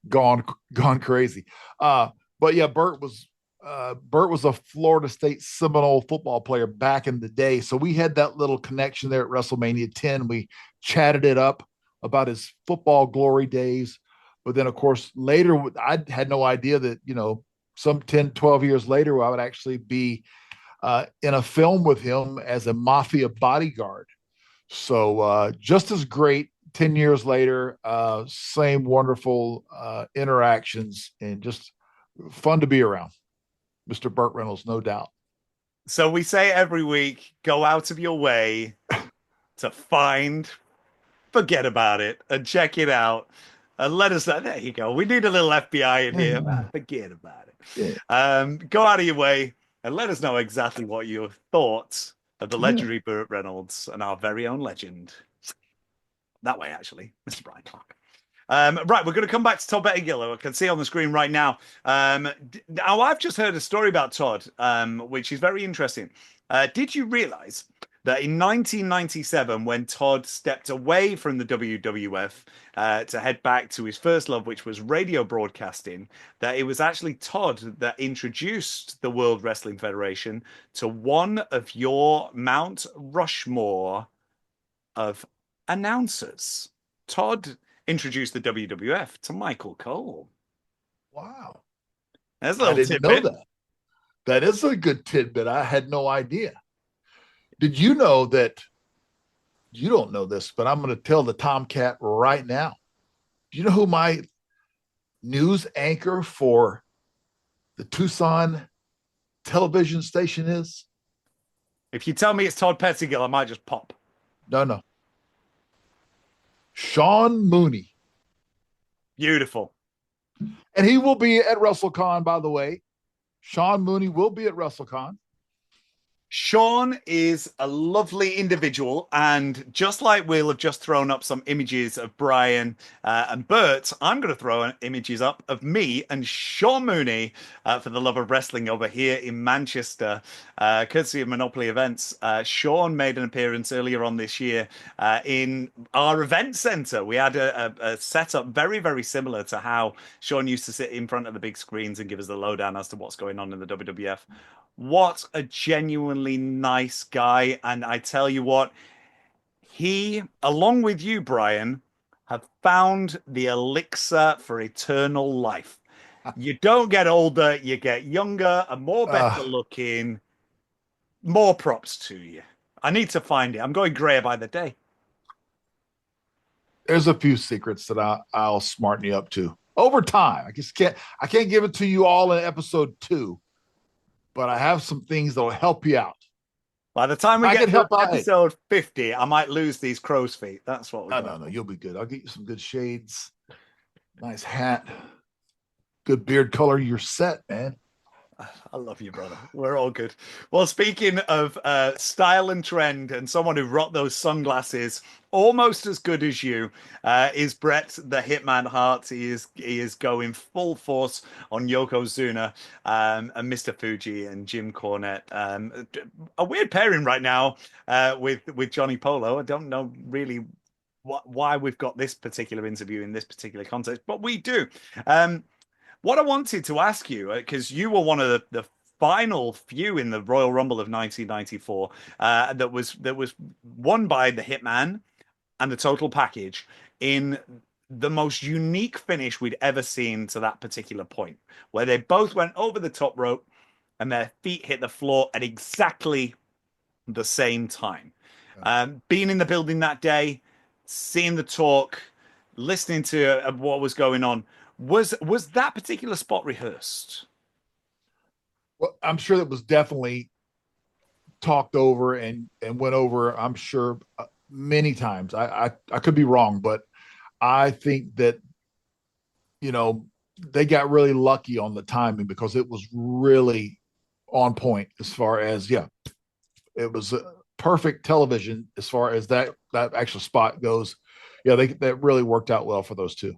gone crazy. But yeah, Burt was a Florida State Seminole football player back in the day. So we had that little connection there at WrestleMania 10. We chatted it up about his football glory days. But then, of course, later, I had no idea that, some 10, 12 years later, I would actually be in a film with him as a mafia bodyguard. So just as great 10 years later, same wonderful interactions, and just fun to be around. Mr. Burt Reynolds, no doubt. So we say every week, go out of your way to forget about it, and check it out. And let us know. There you go. We need a little FBI in here. Forget about it. Yeah. Go out of your way and let us know exactly what your thoughts of the legendary Burt Reynolds and our very own legend. That way, actually, Mr. Bryan Clark. Right, we're going to come back to Todd Pettingill. I can see on the screen right now. Now, I've just heard a story about Todd, which is very interesting. Did you realize that in 1997, when Todd stepped away from the WWF to head back to his first love, which was radio broadcasting, that it was actually Todd that introduced the World Wrestling Federation to one of your Mount Rushmore of announcers? Todd introduced the WWF to Michael Cole. Wow. That's a little tidbit. Know that. That is a good tidbit. I had no idea. Did you know that? You don't know this, but I'm going to tell the Tomcat right now. Do you know who my news anchor for the Tucson television station is? If you tell me it's Todd Pettingill, I might just pop. No. Sean Mooney. Beautiful. And he will be at WrestleCon, by the way. Sean Mooney will be at WrestleCon. Sean is a lovely individual, and just like we'll have just thrown up some images of Bryan and Burt, I'm going to throw images up of me and Sean Mooney for the love of wrestling over here in Manchester, courtesy of Monopoly Events. Sean made an appearance earlier on this year in our event center. We had a setup very, very similar to how Sean used to sit in front of the big screens and give us the lowdown as to what's going on in the WWF. What a genuinely nice guy. And I tell you what, he, along with you, Bryan, have found the elixir for eternal life. You don't get older, you get younger and more better looking. More props to you. I need to find it. I'm going gray by the day. There's a few secrets that I'll smarten you up to over time. I can't give it to you all in episode 2. But I have some things that will help you out. By the time we I get can to help out. Hey, episode 50, I might lose these crow's feet. That's what we're no, no, you'll be good. I'll get you some good shades, nice hat, good beard color. You're set, man. I love you, brother. We're all good. Well, speaking of style and trend, and someone who rocked those sunglasses almost as good as you, is Bret the Hitman Hart. He is going full force on Yokozuna, and Mr. Fuji and Jim Cornette. A weird pairing right now with Johnny Polo. I don't know really why we've got this particular interview in this particular context, but we do. What I wanted to ask you, because you were one of the final few in the Royal Rumble of 1994 that was won by the Hitman and the Total Package in the most unique finish we'd ever seen to that particular point, where they both went over the top rope and their feet hit the floor at exactly the same time. Being in the building that day, seeing the talk, listening to what was going on. Was that particular spot rehearsed? Well, I'm sure that was definitely talked over and went over. I'm sure many times. I could be wrong, but I think that they got really lucky on the timing because it was really on point as far as it was perfect television as far as that actual spot goes. Yeah, that really worked out well for those two.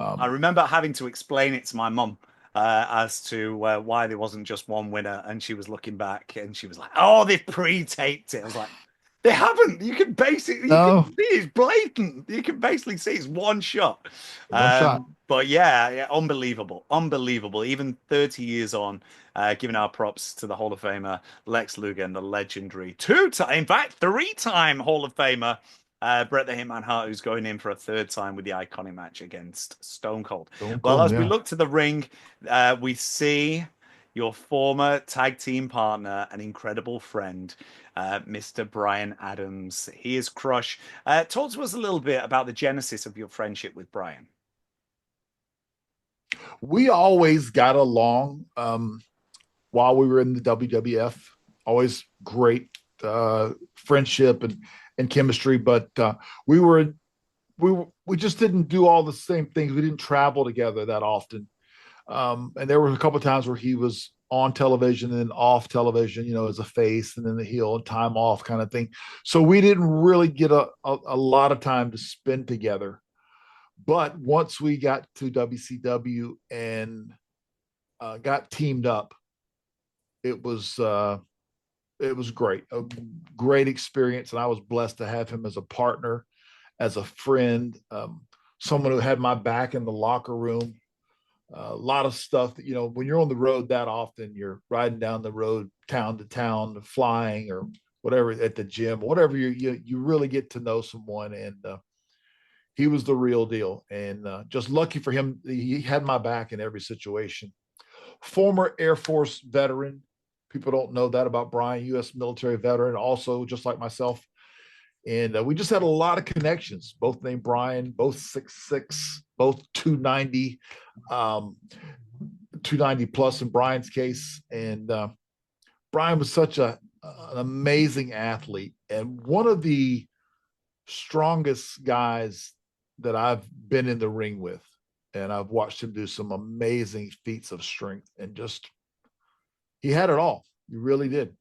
I remember having to explain it to my mum as to why there wasn't just one winner, and she was looking back and she was like, "Oh, they've pre-taped it." I was like, "They haven't. You can basically No. see it's blatant. You can basically see it's one shot." One shot. But yeah, unbelievable, unbelievable. Even 30 years on, giving our props to the Hall of Famer Lex Luger and the legendary in fact, three-time Hall of Famer Bret the Hitman Hart, who's going in for a third time with the iconic match against Stone Cold. Well, as we look to the ring, we see your former tag team partner and incredible friend, Mr. Bryan Adams. He is Crush. Talk to us a little bit about the genesis of your friendship with Bryan. We always got along while we were in the WWF. Always great friendship and chemistry, but we just didn't do all the same things. We didn't travel together that often. And there were a couple of times where he was on television and off television, as a face and then the heel and time off kind of thing. So we didn't really get a lot of time to spend together. But once we got to WCW and got teamed up, it was great, a great experience. And I was blessed to have him as a partner, as a friend, someone who had my back in the locker room. A lot of stuff that, when you're on the road that often, you're riding down the road, town to town, flying or whatever at the gym, whatever you really get to know someone. And he was the real deal. And just lucky for him, he had my back in every situation. Former Air Force veteran. People don't know that about Bryan, U.S. military veteran, also just like myself. And we just had a lot of connections, both named Bryan, both 6'6", both 290, 290 plus in Bryan's case. And Bryan was such an amazing athlete and one of the strongest guys that I've been in the ring with. And I've watched him do some amazing feats of strength and he had it all. He really did.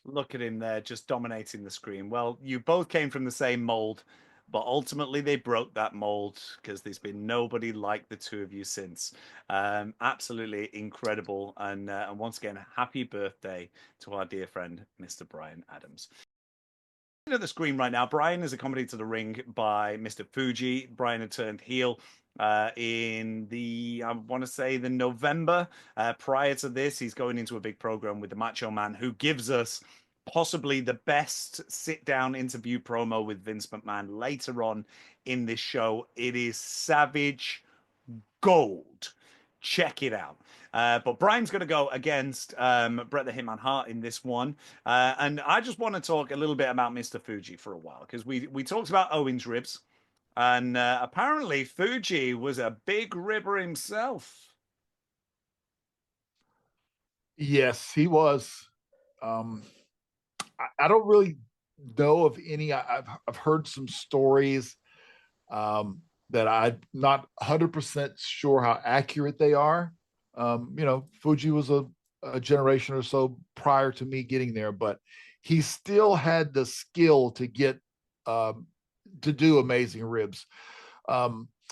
Look at him there, just dominating the screen. Well, you both came from the same mold, but ultimately they broke that mold because there's been nobody like the two of you since. Absolutely incredible. And once again, happy birthday to our dear friend, Mr. Bryan Adams. At the screen right now, Bryan is accompanied to the ring by Mr. Fuji. Bryan had turned heel in I want to say the November. Prior to this, he's going into a big program with the Macho Man, who gives us possibly the best sit-down interview promo with Vince McMahon later on in this show. It is savage gold. Check it out. But Bryan's going to go against Bret the Hitman Hart in this one. And I just want to talk a little bit about Mr. Fuji for a while, because we talked about Owen's ribs. And apparently Fuji was a big ribber himself. Yes, he was. I don't really know of any. I've heard some stories that I'm not 100% sure how accurate they are. Fuji was a generation or so prior to me getting there, but he still had the skill to get to do amazing ribs.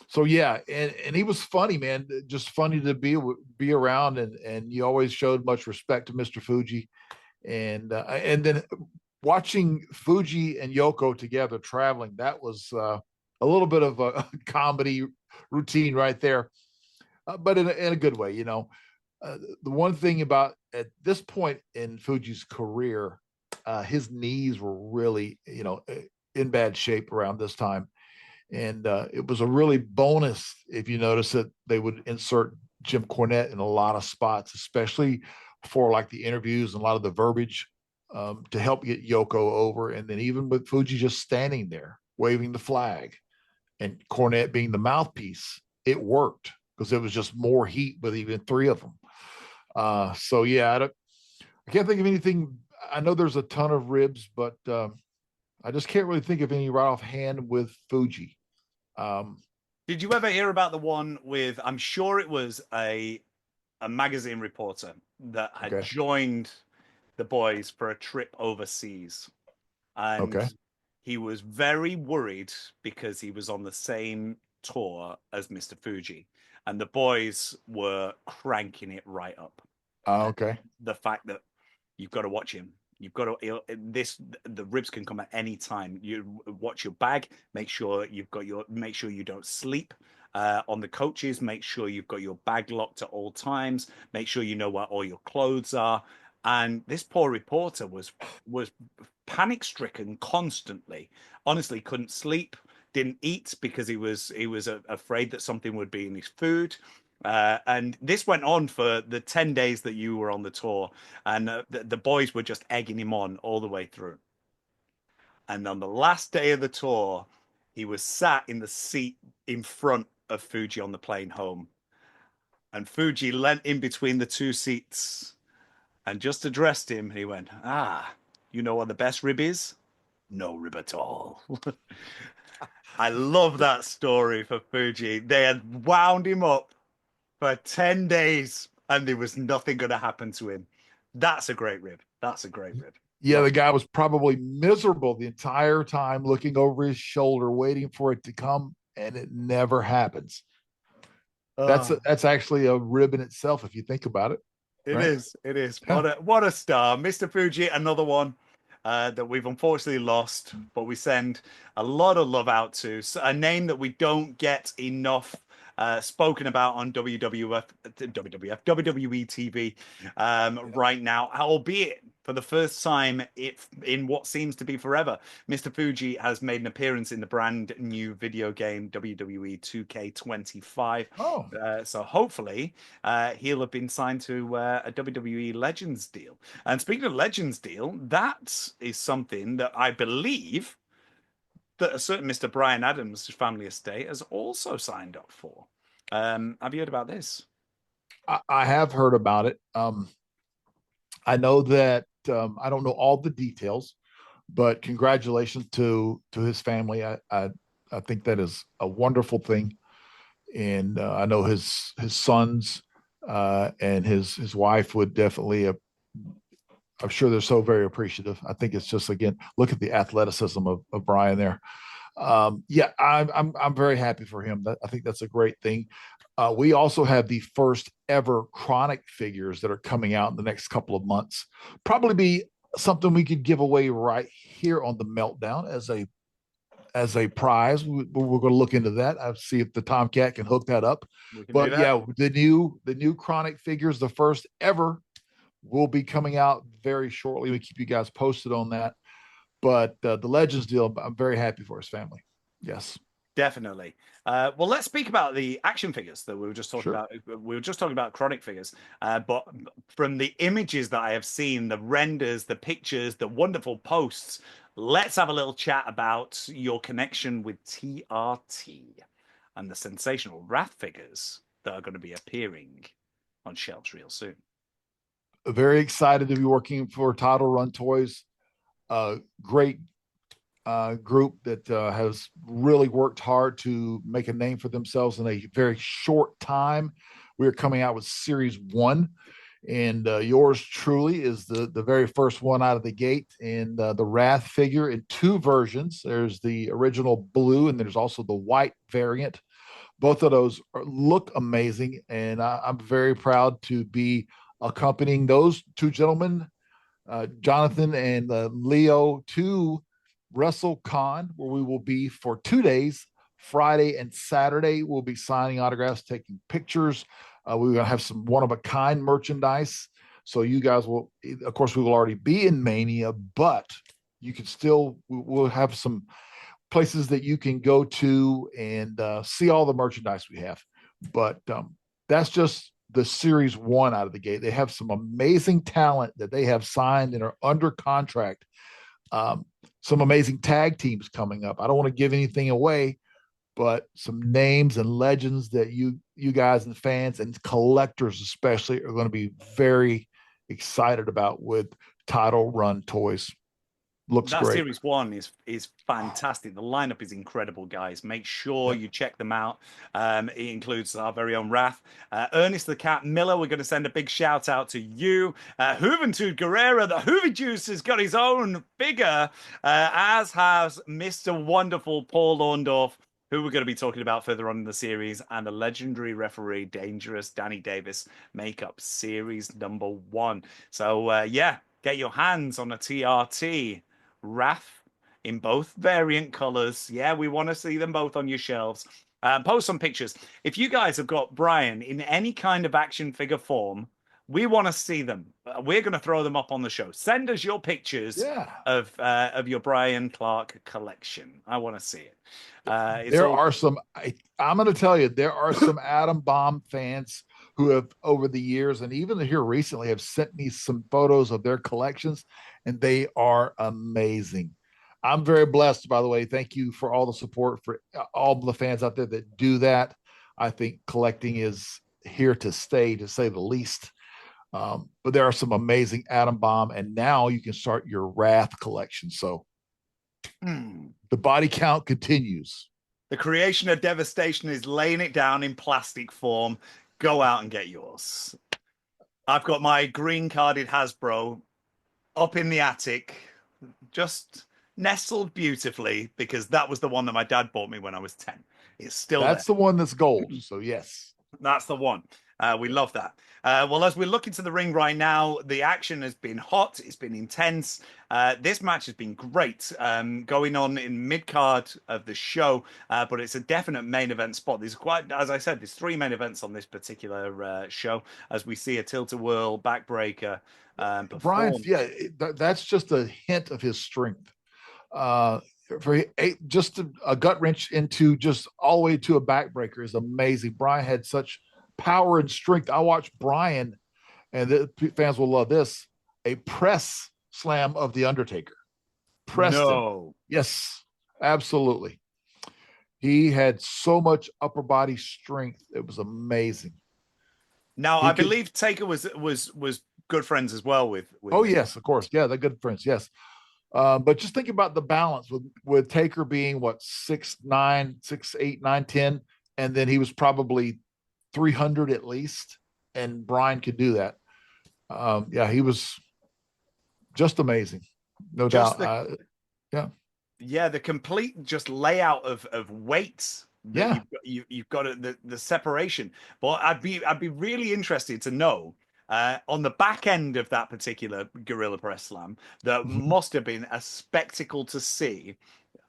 So yeah, and he was funny, man. Just funny to be around, and you always showed much respect to Mr. Fuji, and then watching Fuji and Yoko together traveling, that was a little bit of a comedy routine right there, but in a good way, the one thing about at this point in Fuji's career, his knees were really, in bad shape around this time. And it was a really bonus if you notice that they would insert Jim Cornette in a lot of spots, especially for like the interviews and a lot of the verbiage to help get Yoko over. And then even with Fuji just standing there waving the flag and Cornette being the mouthpiece, it worked because it was just more heat with even three of them. So yeah, I can't think of anything. I know there's a ton of ribs, but I just can't really think of any right offhand with Fuji. Did you ever hear about the one with? I'm sure it was a magazine reporter that had joined the boys for a trip overseas, and he was very worried because he was on the same tour as Mr. Fuji, and the boys were cranking it right up. The fact that you've got to watch him. You've got to the ribs can come at any time. You watch your bag, make sure you don't sleep on the coaches, make sure you've got your bag locked at all times, make sure you know where all your clothes are. And this poor reporter was panic stricken constantly. Honestly, couldn't sleep, didn't eat because he was afraid that something would be in his food. And this went on for the 10 days that you were on the tour, and the boys were just egging him on all the way through. And on the last day of the tour, he was sat in the seat in front of Fuji on the plane home. And Fuji leant in between the two seats and just addressed him. He went, you know what the best rib is? No rib at all. I love that story for Fuji. They had wound him up for 10 days and there was nothing going to happen to him. That's a great rib. That's a great rib. Yeah, the guy was probably miserable the entire time, looking over his shoulder, waiting for it to come, and it never happens. That's actually a rib in itself, if you think about it. It is. It is. What a star. Mr. Fuji, another one that we've unfortunately lost, but we send a lot of love out to. A name that we don't get enough spoken about on WWE TV right now, albeit for the first time in what seems to be forever. Mr. Fuji has made an appearance in the brand new video game WWE 2K25. So hopefully he'll have been signed to a WWE Legends deal. And speaking of Legends deal, that is something that I believe that a certain Mr. Bryan Adams' family estate has also signed up for. Have you heard about this? I have heard about it. I know that I don't know all the details, but congratulations to his family. I think that is a wonderful thing, and I know his sons and his wife would definitely. I'm sure they're so very appreciative. I think it's just, again, look at the athleticism of Bryan there. Yeah, I'm very happy for him. I think that's a great thing. We also have the first ever Chronic figures that are coming out in the next couple of months. Probably be something we could give away right here on the Meltdown as a prize. We're going to look into that. I'll see if the Tomcat can hook that up. But yeah, the new Chronic figures, the first ever, will be coming out very shortly. We keep you guys posted on that. But the Legends deal, I'm very happy for his family. Yes, definitely. Well, let's speak about the action figures that we were just talking about. We were just talking about Chronic figures, but from the images that I have seen, the renders, the pictures, the wonderful posts, let's have a little chat about your connection with TRT and the sensational Wrath figures that are going to be appearing on shelves real soon. Very excited to be working for Title Run Toys. great group that has really worked hard to make a name for themselves in a very short time. We are coming out with Series 1, and yours truly is the very first one out of the gate. And the Wrath figure in two versions. There's the original blue, and there's also the white variant. Both of those look amazing, and I'm very proud to be accompanying those two gentlemen, Jonathan and Leo, to WrestleCon, where we will be for 2 days. Friday and Saturday, we'll be signing autographs, taking pictures. We're going to have some one-of-a-kind merchandise. So you guys will, of course, we will already be in Mania, but you can still, we'll have some places that you can go to and see all the merchandise we have. But that's just the Series 1 out of the gate. They have some amazing talent that they have signed and are under contract. Some amazing tag teams coming up. I don't want to give anything away, but some names and legends that you guys and fans and collectors especially are going to be very excited about with title run toys. Looks that great. Series 1 is fantastic. The lineup is incredible, guys. Make sure you check them out. It includes our very own Wrath, Ernest the Cat Miller. We're going to send a big shout out to you. Juventud Guerrera, the Hoover Juice, has got his own figure, as has Mr. Wonderful Paul Orndorff, who we're going to be talking about further on in the series, and the legendary referee, Dangerous Danny Davis, make up Series number 1. So, yeah, get your hands on a TRT Wrath in both variant colors. Yeah, we want to see them both on your shelves. Post some pictures. If you guys have got Bryan in any kind of action figure form, we want to see them. We're going to throw them up on the show. Send us your pictures of your Bryan Clark collection. I want to see it. I'm going to tell you, there are some Atom Bomb fans who have over the years, and even here recently, have sent me some photos of their collections, and they are amazing. I'm very blessed, by the way. Thank you for all the support for all the fans out there that do that. I think collecting is here to stay, to say the least. But there are some amazing Atom Bomb, and now you can start your Wrath collection. So the body count continues. The creation of devastation is laying it down in plastic form. Go out and get yours. I've got my green carded Hasbro up in the attic, just nestled beautifully, because that was the one that my dad bought me when I was 10. It's still That's there. The one that's gold. So yes, that's the one. We love that. Well, as we look into the ring right now, the action has been hot. It's been intense. This match has been great, going on in mid-card of the show, but it's a definite main event spot. There's quite, as I said, there's 3 main events on this particular show, as we see a tilt-a-whirl backbreaker Bryan, that's just a hint of his strength. Just a gut wrench into just all the way to a backbreaker is amazing. Bryan had such power and strength. I watched Bryan, and the fans will love this, a press slam of The Undertaker. Him. Yes, absolutely. He had so much upper body strength. It was amazing. Now, I believe Taker was good friends as well with yes, of course. Yeah, they're good friends. Yes. But just think about the balance with Taker being 6'9", 6'8", 9', 10, and then he was probably 300 at least, and Bryan could do that. He was just amazing, no doubt. The complete just layout of weights. You've got the separation. But I'd be really interested to know, on the back end of that particular Gorilla Press Slam, that must have been a spectacle to see.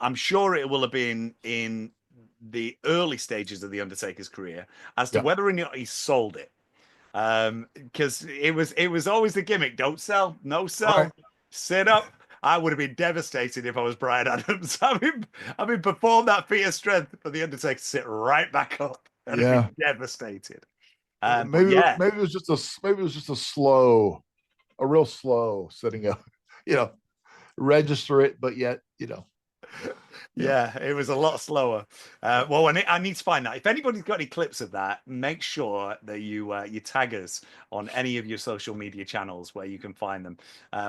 I'm sure it will have been in the early stages of the Undertaker's career, as to whether or not he sold it, because it was always the gimmick: don't sell, no sell, sit up. I would have been devastated if I was Bryan Adams. I mean, perform that feat of strength for the Undertaker to sit right back up. I'd have been devastated. Maybe it was just a real slow sitting up. Register it, but yet Yeah, it was a lot slower. Well, I need to find that. If anybody's got any clips of that, make sure that you tag us on any of your social media channels where you can find them.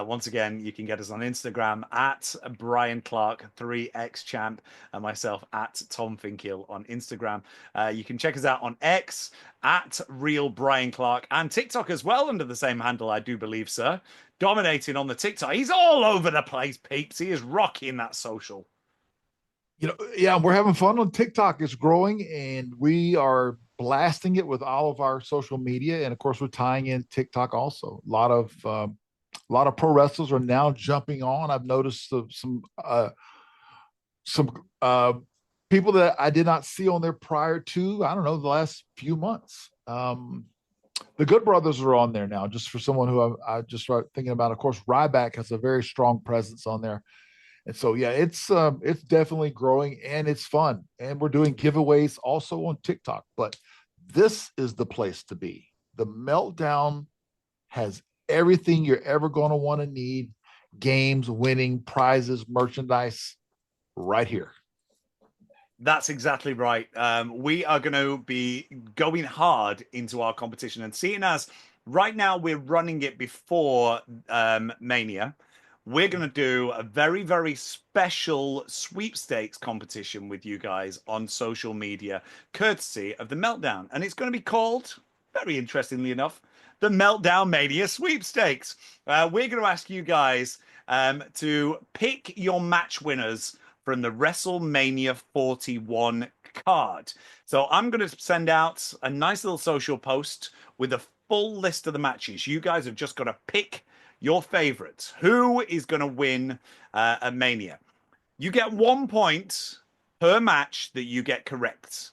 Once again, you can get us on Instagram at Brian Clark 3X Champ and myself at Tom Finkiel on Instagram. You can check us out on X at Real Brian Clark and TikTok as well under the same handle, I do believe, sir. Dominating on the TikTok. He's all over the place, peeps. He is rocking that social. Yeah, we're having fun on TikTok. It's growing, and we are blasting it with all of our social media, and of course, we're tying in TikTok also. A lot of pro wrestlers are now jumping on. I've noticed some people that I did not see on there prior to, I don't know, the last few months. The Good Brothers are on there now, just for someone who I just started thinking about. Of course, Ryback has a very strong presence on there. And so, yeah, it's definitely growing and it's fun. And we're doing giveaways also on TikTok. But this is the place to be. The Meltdown has everything you're ever going to want to need: games, winning, prizes, merchandise, right here. That's exactly right. We are going to be going hard into our competition, and seeing as right now we're running it before Mania, we're going to do a very, very special sweepstakes competition with you guys on social media, courtesy of the Meltdown. And it's going to be called, very interestingly enough, the Meltdown Mania Sweepstakes. We're going to ask you guys to pick your match winners from the WrestleMania 41 card. So I'm going to send out a nice little social post with a full list of the matches. You guys have just got to pick your favorites. Who is going to win at Mania? You get 1 point per match that you get correct.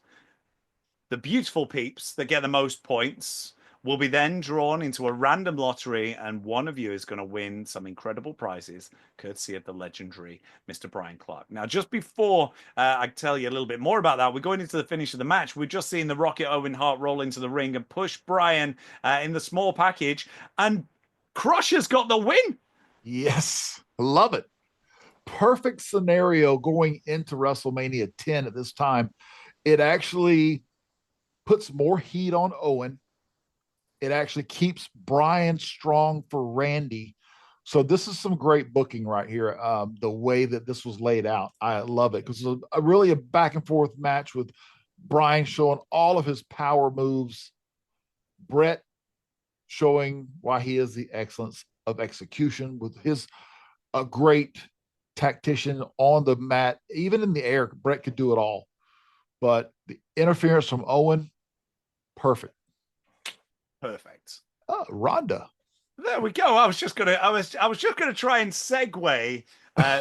The beautiful peeps that get the most points will be then drawn into a random lottery, and one of you is going to win some incredible prizes, courtesy of the legendary Mr. Brian Clark. Now, just before I tell you a little bit more about that, we're going into the finish of the match. We're just seeing the Rocket Owen Hart roll into the ring and push Brian in the small package, and Crusher's got the win. Yes, love it. Perfect scenario going into WrestleMania 10 at this time. It actually puts more heat on Owen. It actually keeps Brian strong for Randy. So this is some great booking right here. The way that this was laid out, I love it, because it's really a back and forth match with Brian showing all of his power moves, Brett showing why he is the excellence of execution with his a great tactician on the mat. Even in the air, Brett could do it all. But the interference from Owen, perfect. Perfect. Oh, Rhonda. There we go. I was just gonna try and segue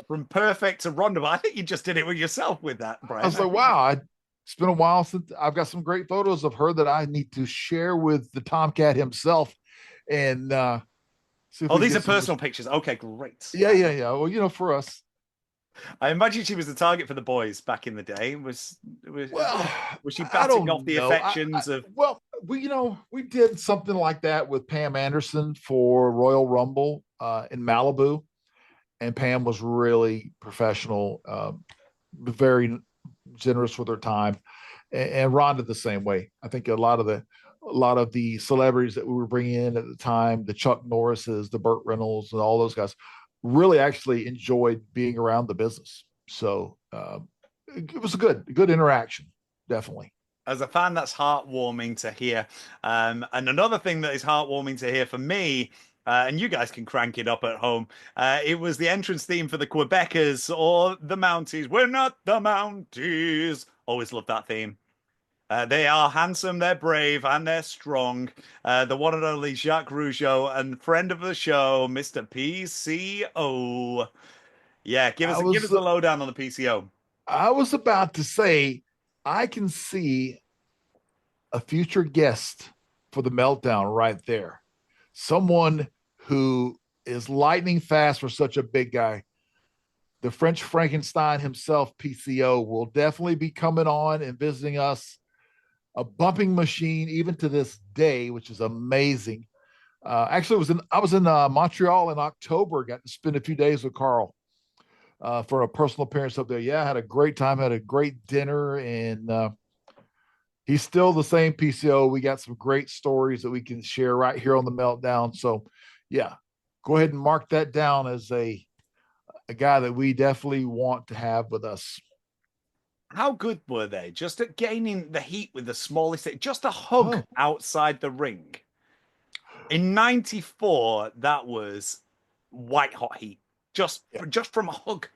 from perfect to Ronda, but I think you just did it with yourself with that, Brian. I was like, wow, it's been a while since I've got some great photos of her that I need to share with the Tomcat himself. And these are personal pictures. Okay, great. Yeah. Well, for us. I imagine she was the target for the boys back in the day. Was she batting off the affections of? Well, we did something like that with Pam Anderson for Royal Rumble in Malibu, and Pam was really professional, very generous with her time, and Rhonda the same way. I think a lot of the celebrities that we were bringing in at the time, the Chuck Norrises, the Burt Reynolds, and all those guys, really actually enjoyed being around the business. So it was a good interaction, definitely. As a fan, that's heartwarming to hear. And another thing that is heartwarming to hear for me, and you guys can crank it up at home, it was the entrance theme for the Quebecers or the Mounties. We're not the Mounties. Always loved that theme. They are handsome, they're brave, and they're strong. The one and only Jacques Rougeau and friend of the show, Mr. PCO. Yeah, give us the lowdown on the PCO. I was about to say, I can see a future guest for the Meltdown right there. Someone who is lightning fast for such a big guy. The French Frankenstein himself, PCO, will definitely be coming on and visiting us. A bumping machine, even to this day, which is amazing. Actually, I was in Montreal in October. Got to spend a few days with Carl. for a personal appearance up there. Yeah, I had a great time, had a great dinner, and he's still the same PCO. We got some great stories that we can share right here on the Meltdown. So, yeah, go ahead and mark that down as a guy that we definitely want to have with us. How good were they? Just at gaining the heat with the smallest, just a hug outside the ring. In '94, that was white hot heat, just from a hug.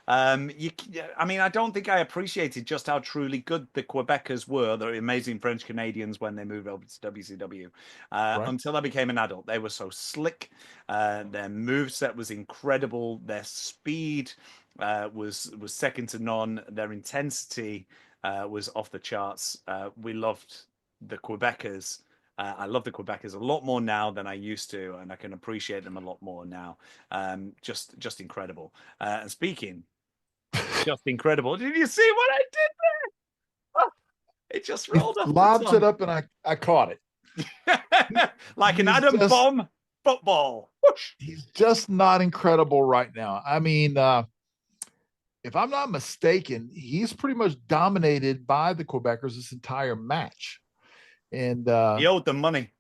I mean, I don't think I appreciated just how truly good the Quebecers were, the amazing French Canadians, when they moved over to WCW. Until I became an adult, they were so slick. Their moveset was incredible. Their speed was second to none. Their intensity was off the charts. We loved the Quebecers. I love the Quebecers a lot more now than I used to, and I can appreciate them a lot more now. Just incredible. And speaking, just incredible. Did you see what I did there? Oh, it just rolled off. Lobs it up, and I caught it like an Adam Bomb football. Whoosh. He's just not incredible right now. I mean, if I'm not mistaken, he's pretty much dominated by the Quebecers this entire match. And he owed them money.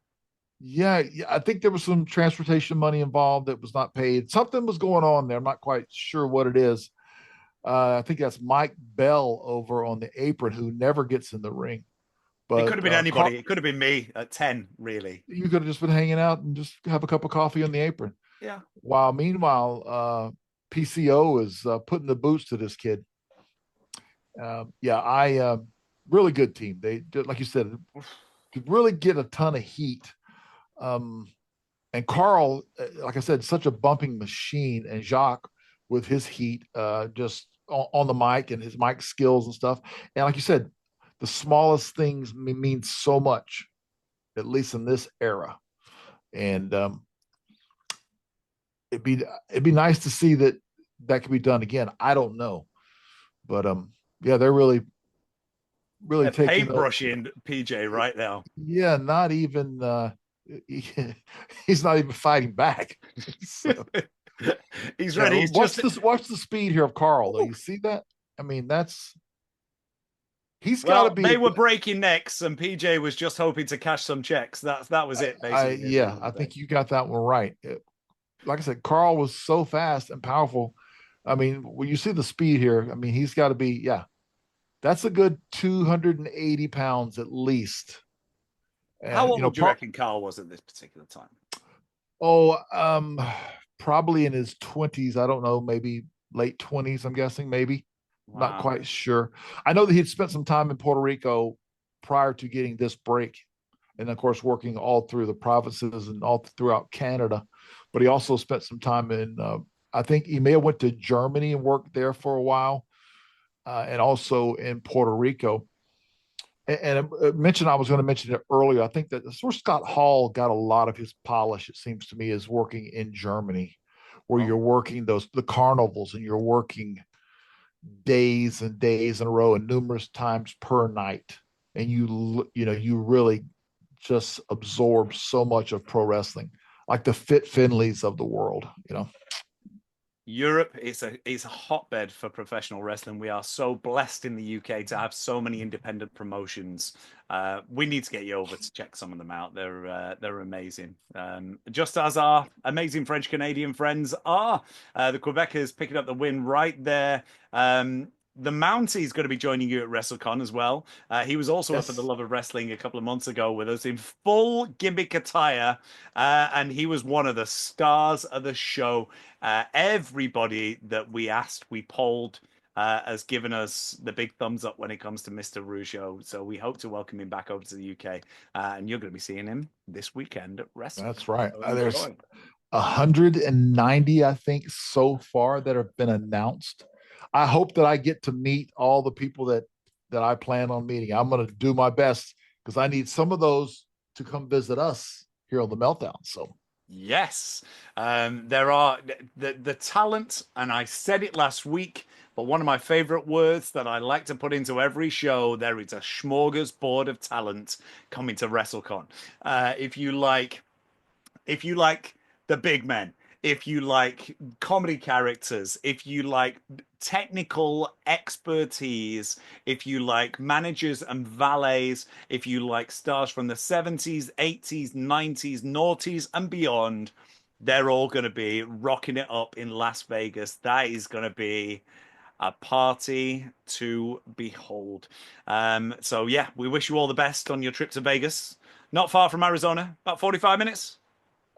Yeah, I think there was some transportation money involved that was not paid. Something was going on there. I'm not quite sure what it is. I think that's Mike Bell over on the apron, who never gets in the ring. But it could have been anybody. It could have been me at 10, really. You could have just been hanging out and just have a cup of coffee on the apron. Yeah. While meanwhile, PCO is putting the boots to this kid. Really good team. They, like you said, could really get a ton of heat. And Carl, like I said, such a bumping machine, and Jacques with his heat, just on the mic and his mic skills and stuff. And like you said, the smallest things mean so much, at least in this era. And it'd be nice to see that could be done again. I don't know, but yeah, they're really taking paintbrushing PJ right now. Yeah, not even he's not even fighting back. So, he's ready. Watch the speed here of Carl, though. You see that? I mean, he's got to be. They were breaking necks, and PJ was just hoping to cash some checks. That was it, basically. I think you got that one right. Like I said, Carl was so fast and powerful. I mean, when you see the speed here, I mean, he's got to be, that's a good 280 pounds at least. And, how old do you reckon Carl was at this particular time? Oh, probably in his 20s. I don't know, maybe late 20s, I'm guessing, maybe. Wow. Not quite sure. I know that he'd spent some time in Puerto Rico prior to getting this break. And of course, working all through the provinces and all throughout Canada. But he also spent some time in, I think he may have went to Germany and worked there for a while. And also in Puerto Rico. And I was going to mention it earlier. I think that that's where Scott Hall got a lot of his polish, it seems to me, is working in Germany, where you're working the carnivals, and you're working days and days in a row and numerous times per night. And you really just absorb so much of pro wrestling, like the Fit Finleys of the world, Europe is a hotbed for professional wrestling. We are so blessed in the UK to have so many independent promotions. We need to get you over to check some of them out. They're amazing. Just as our amazing French Canadian friends are. The Quebecers picking up the win right there. The Mountie is going to be joining you at WrestleCon as well. He was also up at the Love of Wrestling a couple of months ago with us in full gimmick attire, and he was one of the stars of the show. Everybody that we asked, we polled, has given us the big thumbs up when it comes to Mr. Rougeau. So we hope to welcome him back over to the UK, and you're going to be seeing him this weekend at WrestleCon. That's right. There's 190, I think, so far that have been announced. I hope that I get to meet all the people that I plan on meeting. I'm going to do my best because I need some of those to come visit us here on the Meltdown. So yes, there are the talent, and I said it last week, but one of my favorite words that I like to put into every show, there is a smorgasbord of talent coming to WrestleCon. If you like the big men, if you like comedy characters, if you like technical expertise, if you like managers and valets, if you like stars from the 70s, 80s, 90s, noughties, and beyond, they're all going to be rocking it up in Las Vegas. That is going to be a party to behold. So yeah, we wish you all the best on your trip to Vegas. Not far from Arizona, about 45 minutes.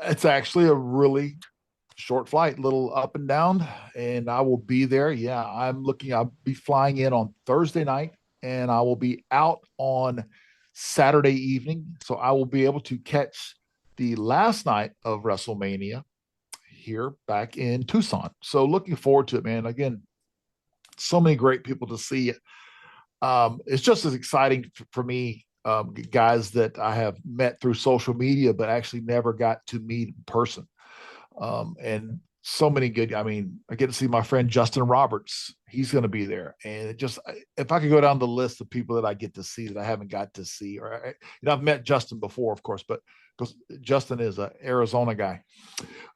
It's actually a really short flight, little up and down, and I will be there. Yeah, I'll be flying in on Thursday night, and I will be out on Saturday evening. So I will be able to catch the last night of WrestleMania here back in Tucson. So looking forward to it, man. Again, so many great people to see. It's just as exciting for me, guys that I have met through social media, but actually never got to meet in person. And so many good. I mean, I get to see my friend Justin Roberts. He's going to be there, and if I could go down the list of people that I get to see that I haven't got to see, I've met Justin before, of course, but because Justin is an Arizona guy,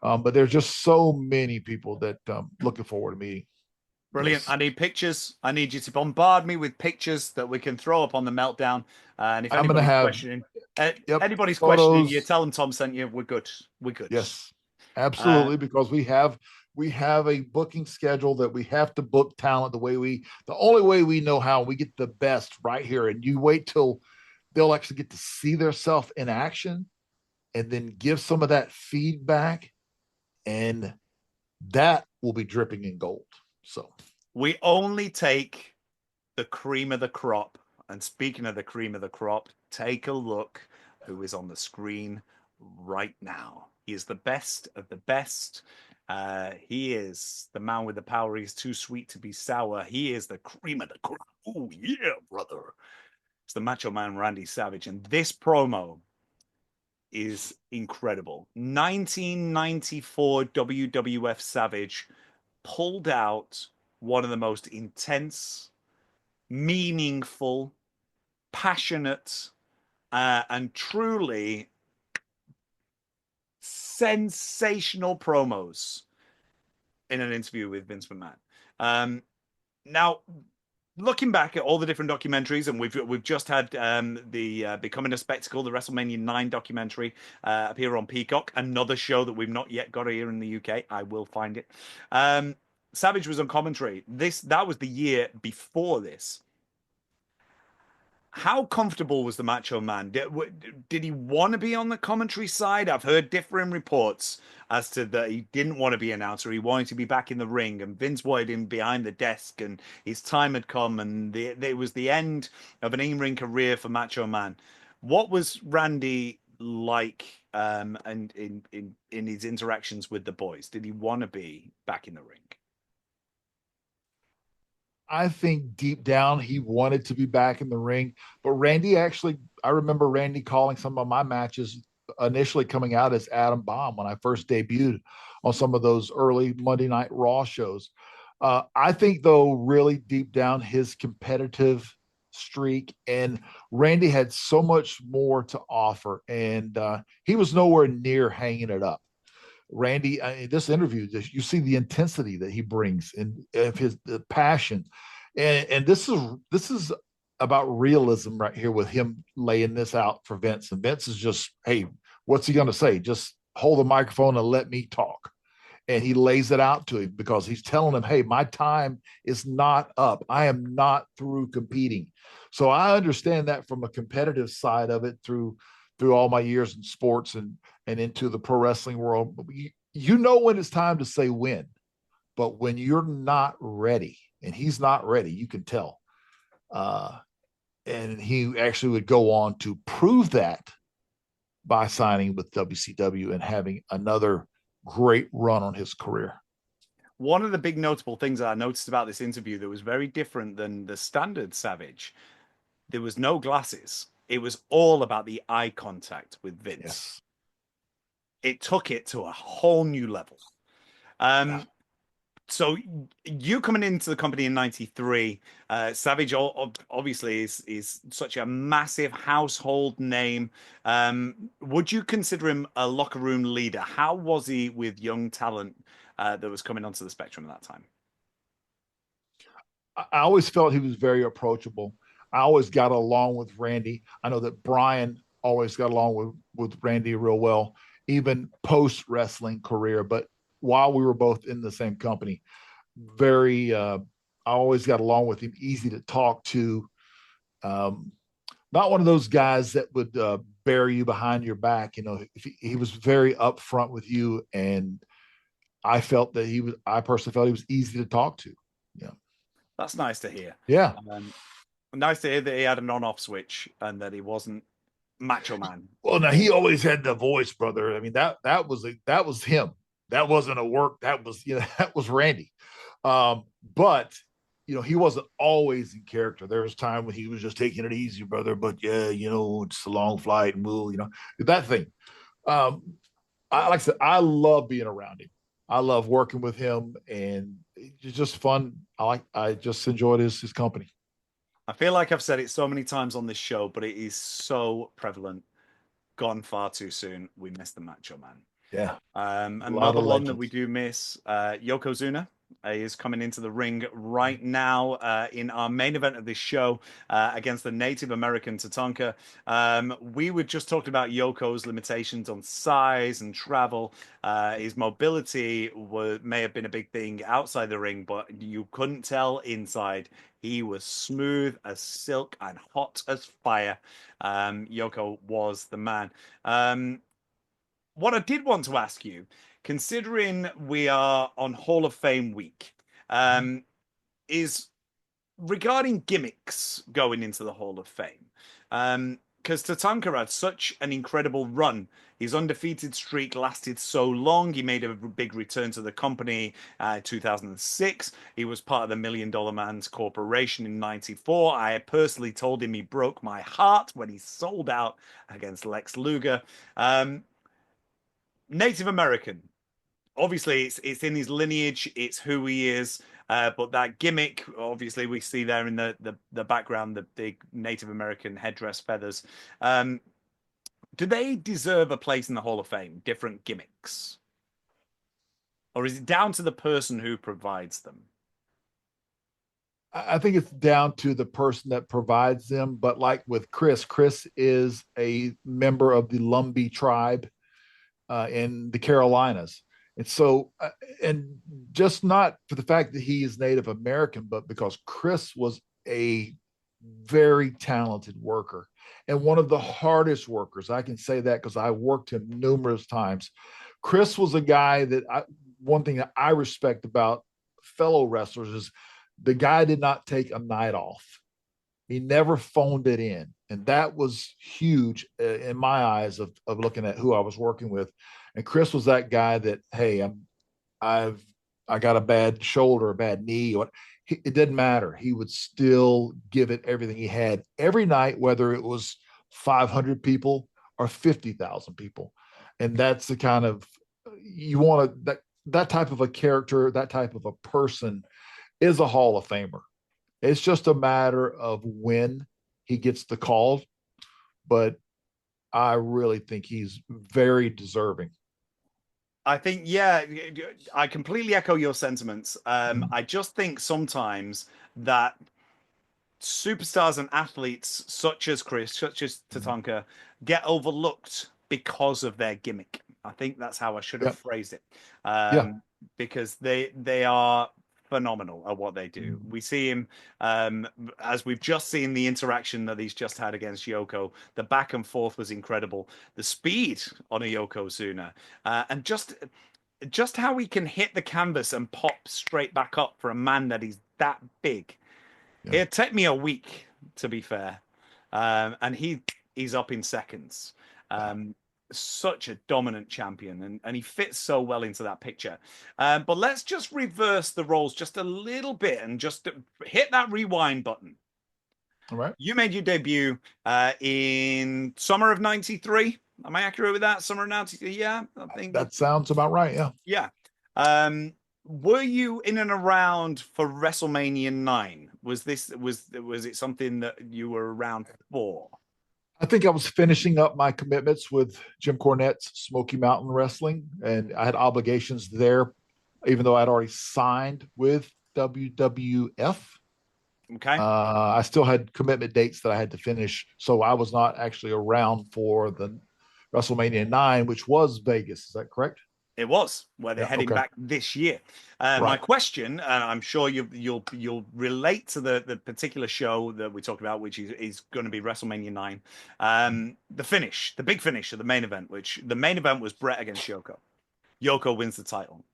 but there's just so many people that looking forward to meeting. Brilliant. Yes. I need pictures. I need you to bombard me with pictures that we can throw up on the meltdown. And if I'm going to have, yep, anybody's questioning you, photos. tell them Tom sent you. We're good. We're good. Yes, Uh, absolutely, because we have a booking schedule that we have to book talent the only way we know how. We get the best right here, and you wait till they'll actually get to see their self in action and then give some of that feedback, and that will be dripping in gold. So we only take the cream of the crop. And speaking of the cream of the crop, take a look who is on the screen right now. He is the best of the best. He is the man with the power. He's too sweet to be sour. He is the cream of the crop. Oh, yeah, brother. It's the Macho Man Randy Savage. And this promo is incredible. 1994 WWF Savage pulled out one of the most intense, meaningful, passionate, and truly sensational promos in an interview with Vince McMahon. Now, looking back at all the different documentaries, and we've just had the Becoming a Spectacle, the WrestleMania 9 documentary appear on Peacock, another show that we've not yet got here in the UK. I will find it. Savage was on commentary. That was the year before this. How comfortable was the Macho Man? Did he want to be on the commentary side? I've heard differing reports as to that he didn't want to be announcer. He wanted to be back in the ring, and Vince wanted him behind the desk, and his time had come, and it was the end of an in-ring career for Macho Man. What was Randy like, and in his interactions with the boys? Did he want to be back in the ring? I think deep down he wanted to be back in the ring. But I remember Randy calling some of my matches initially coming out as Adam Bomb when I first debuted on some of those early Monday Night Raw shows. I think, though, really deep down, his competitive streak and Randy had so much more to offer, and he was nowhere near hanging it up. Randy, this interview, you see the intensity that he brings and of his the passion, and this is about realism right here with him laying this out for Vince, and Vince is just, hey, what's he going to say? Just hold the microphone and let me talk. And he lays it out to him because he's telling him, hey, my time is not up. I am not through competing. So I understand that from a competitive side of it through all my years in sports and into the pro wrestling world. You know when it's time to say when, but when you're not ready, and he's not ready, you can tell. And he actually would go on to prove that by signing with WCW and having another great run on his career. One of the big notable things that I noticed about this interview that was very different than the standard Savage, there was no glasses. It was all about the eye contact with Vince. Yes. It took it to a whole new level. So you coming into the company in '93, Savage obviously is such a massive household name. Would you consider him a locker room leader? How was he with young talent that was coming onto the spectrum at that time? I always felt he was very approachable. I always got along with Randy. I know that Bryan always got along with Randy real well, even post wrestling career. But while we were both in the same company, very I always got along with him, easy to talk to. Um, Not one of those guys that would bury you behind your back. You know, if he was very upfront with you, and I felt that he was. I personally felt he was easy to talk to. Yeah, That's nice to hear. yeah. Um, Nice to hear that he had an on-off switch and that he wasn't Macho Man. Well, now he always had the voice, brother. I mean that was him. That wasn't a work. That was that was Randy. But he wasn't always in character. There was time when he was just taking it easy, brother. But yeah, it's a long flight, and we'll that thing. Um, like I said, I love being around him. I love working with him, and it's just fun. I just enjoyed his company. I feel like I've said it so many times on this show, but it is so prevalent. Gone far too soon. We missed the Macho Man. Yeah, a lot Another of one that we legends. do miss, Yokozuna is coming into the ring right now in our main event of this show against the Native American Tatanka. We were just talking about Yoko's limitations on size and travel. His mobility may have been a big thing outside the ring, but you couldn't tell inside. He was smooth as silk and hot as fire. Yoko was the man. What I did want to ask you, considering we are on Hall of Fame week, um, is regarding gimmicks going into the Hall of Fame. Because Tatanka had such an incredible run. His undefeated streak lasted so long. He made a big return to the company 2006. He was part of the Million Dollar Man's Corporation in 94. I personally told him he broke my heart when he sold out against Lex Luger. Native American. Obviously, it's in his lineage. It's who he is. But that gimmick, obviously, we see there in the background, the big Native American headdress feathers. Um, do they deserve a place in the Hall of Fame? Different gimmicks, or is it down to the person who provides them? I think it's down to the person that provides them. But like with Chris is a member of the Lumbee tribe in the Carolinas. And so, and just not for the fact that he is Native American, but because Chris was a very talented worker and one of the hardest workers. I can say that because I worked him numerous times. Chris was a guy one thing that I respect about fellow wrestlers is the guy did not take a night off. He never phoned it in. And that was huge in my eyes of looking at who I was working with. And Chris was that guy that, hey, I got a bad shoulder, a bad knee. It didn't matter. He would still give it everything he had every night, whether it was 500 people or 50,000 people. And that's the kind of, you want to, that type of a character, that type of a person is a Hall of Famer. It's just a matter of when he gets the call, but I really think he's very deserving. I think, yeah, I completely echo your sentiments. I just think sometimes that superstars and athletes such as Chris, such as Tatanka, get overlooked because of their gimmick. I think that's how I should have Yeah, phrased it, yeah, because they are phenomenal at what they do. We see him, as we've just seen the interaction that he's just had against Yoko. The back and forth was incredible. The speed on a Yokozuna, and just how he can hit the canvas and pop straight back up for a man that is that big. yeah. It'd take me a week, to be fair. And he's up in seconds. Um, Such a dominant champion, and he fits so well into that picture. But let's just reverse the roles just a little bit and just hit that rewind button. All right. You made your debut in summer of '93. Am I accurate with that? Summer of '93? Yeah, I think That sounds about right. Yeah. yeah. Um, were you in and around for WrestleMania 9? Was it something that you were around for? I think I was finishing up my commitments with Jim Cornette's Smoky Mountain Wrestling, and I had obligations there, even though I'd already signed with WWF. Okay. I still had commitment dates that I had to finish, so I was not actually around for the WrestleMania 9, which was Vegas. Is that correct? It was where they're Yeah. heading Okay. back this year. My Right. question, and I'm sure you'll relate to the particular show that we talked about, which is going to be WrestleMania 9. The big finish of the main event, which the main event was Bret against Yoko. Yoko wins the title.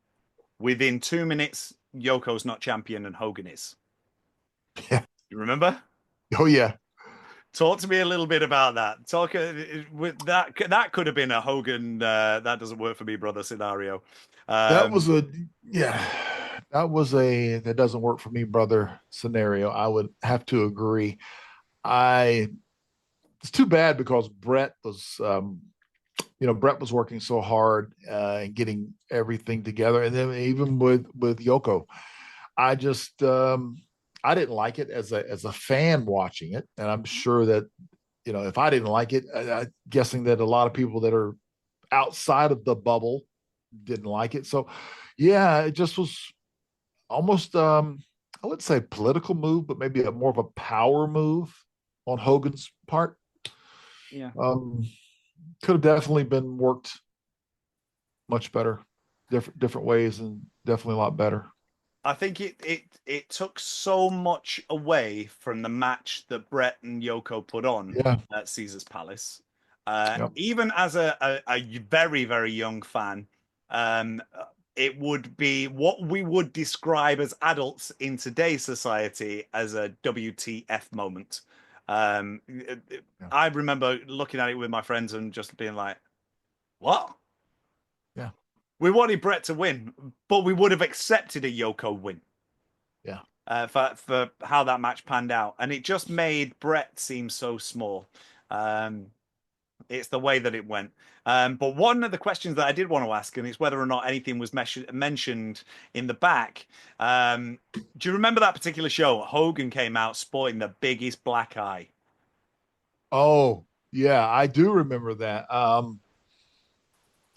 Within 2 minutes, Yoko's not champion and Hogan is. Yeah. You remember? Oh yeah. Talk to me a little bit about that. Talk with that could have been a Hogan that doesn't work for me, brother scenario. That was a yeah. That was a that doesn't work for me, brother scenario. I would have to agree. I It's too bad because Bret was Bret was working so hard and getting everything together, and then even with Yoko, I just I didn't like it as a fan watching it, and I'm sure that if I didn't like it, I'm guessing that a lot of people that are outside of the bubble didn't like it. So yeah, it just was almost I wouldn't say political move, but maybe more of a power move on Hogan's part. Yeah. Could have definitely been worked much better, different ways, and definitely a lot better. I think it took so much away from the match that Bret and Yoko put on Yeah. at Caesar's Palace. Yep. Even as a very, very young fan, um, it would be what we would describe as adults in today's society as a WTF moment. Yeah. I remember looking at it with my friends and just being like, what? Yeah. We wanted Bret to win, but we would have accepted a Yoko win. Yeah. For how that match panned out, and it just made Bret seem so small. Um, it's the way that it went. But one of the questions that I did want to ask, and it's whether or not anything was mentioned in the back. Do you remember that particular show? Hogan came out sporting the biggest black eye. Oh, yeah, I do remember that.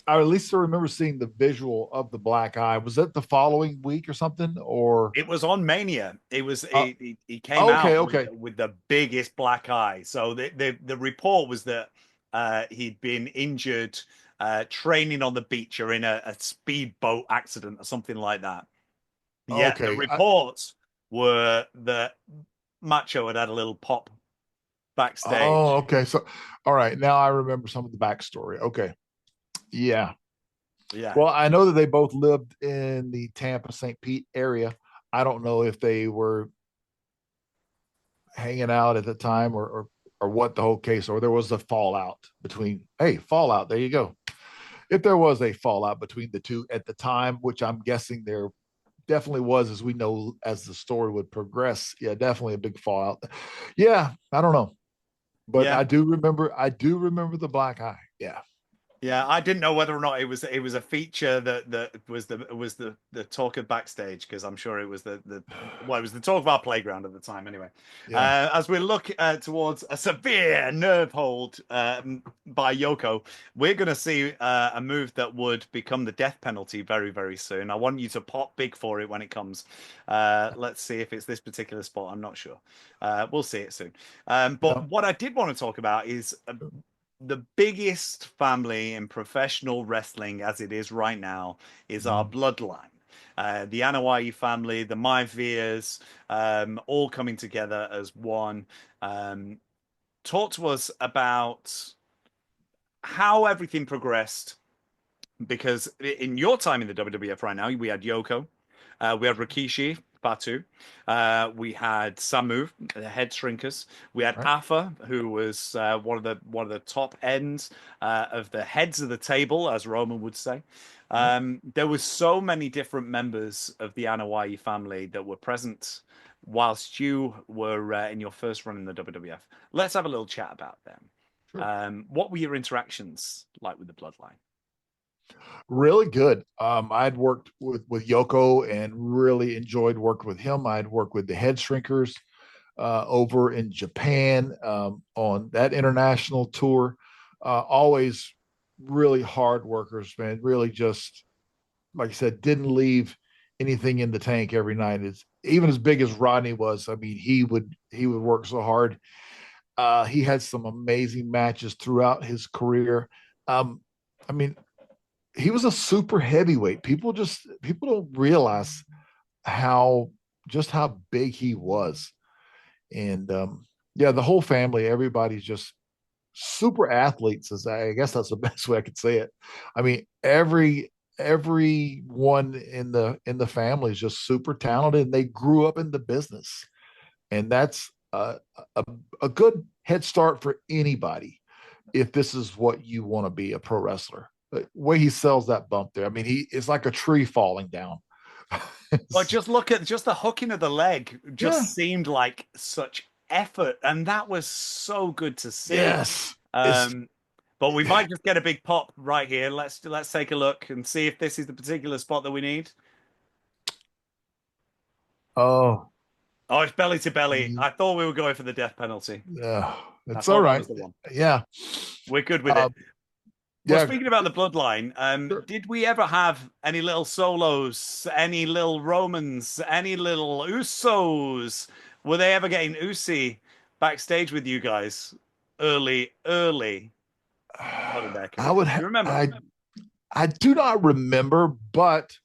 I at least remember seeing the visual of the black eye. Was that the following week or something? Or It was on Mania. It was uh, he came okay, out okay, with the biggest black eye. So the report was that he'd been injured training on the beach or in a speedboat accident or something like that. Yet the okay. reports were that Macho had a little pop Oh, backstage. okay. So, all right, now I remember some of the backstory. Okay, yeah. Yeah. Well, I know that they both lived in the Tampa St. Pete area. I don't know if they were hanging out at the time or what the whole case, or there was a fallout between. Hey, fallout. There you go. If there was a fallout between the two at the time, which I'm guessing there definitely was, as we know as the story would progress. Yeah, definitely a big fallout. Yeah, I don't know, but Yeah. I do remember. I do remember the black eye. Yeah. Yeah, I didn't know whether or not it was a feature that was the talk of backstage, because I'm sure it was it was the talk of our playground at the time anyway. Yeah. As we look towards a severe nerve hold by Yoko, we're going to see a move that would become the death penalty very, very soon. I want you to pop big for it when it comes. Let's see if it's this particular spot. I'm not sure. We'll see it soon. But Yeah. what I did want to talk about is the biggest family in professional wrestling as it is right now is our bloodline. The Anoa'i family, the Maivias, all coming together as one. Talk to us about how everything progressed, because in your time in the WWF right now, we had Yoko, we had Rikishi, Batu, we had Samu, the head shrinkers. We had Right. Afa, who was one of the top ends of the heads of the table, as Roman would say. Right. There was so many different members of the Anoa'i family that were present whilst you were in your first run in the WWF. Let's have a little chat about them. Sure. What were your interactions like with the Bloodline? Really good. I'd worked with Yoko and really enjoyed working with him. I'd worked with the Head Shrinkers over in Japan on that international tour. Always really hard workers, man. Really just like I said, didn't leave anything in the tank every night. It's even as big as Rodney was. I mean, he would work so hard. He had some amazing matches throughout his career. Um, I mean, he was a super heavyweight. People don't realize how how big he was. And yeah, the whole family, everybody's just super athletes. As I guess that's the best way I could say it. I mean, everyone in the family is just super talented, and they grew up in the business, and that's a, a good head start for anybody if this is what you want to be a pro wrestler. The way he sells that bump there, I mean, it's like a tree falling down. Well, just look at just the hooking of the leg Yeah. just seemed like such effort, and that was so good to see. Yes. It's Um, but we might just get a big pop right here. Let's take a look and see if this is the particular spot that we need. oh Oh, it's belly to belly. I thought we were going for the death penalty. yeah, I it's all thought that right. was the one. Yeah. We're good with it. Um, Well, yeah. speaking about the bloodline, Sure. did we ever have any little solos, any little Romans, any little Usos? Were they ever getting Usi backstage with you guys early on in their I careers? would Do you remember? I do not remember, but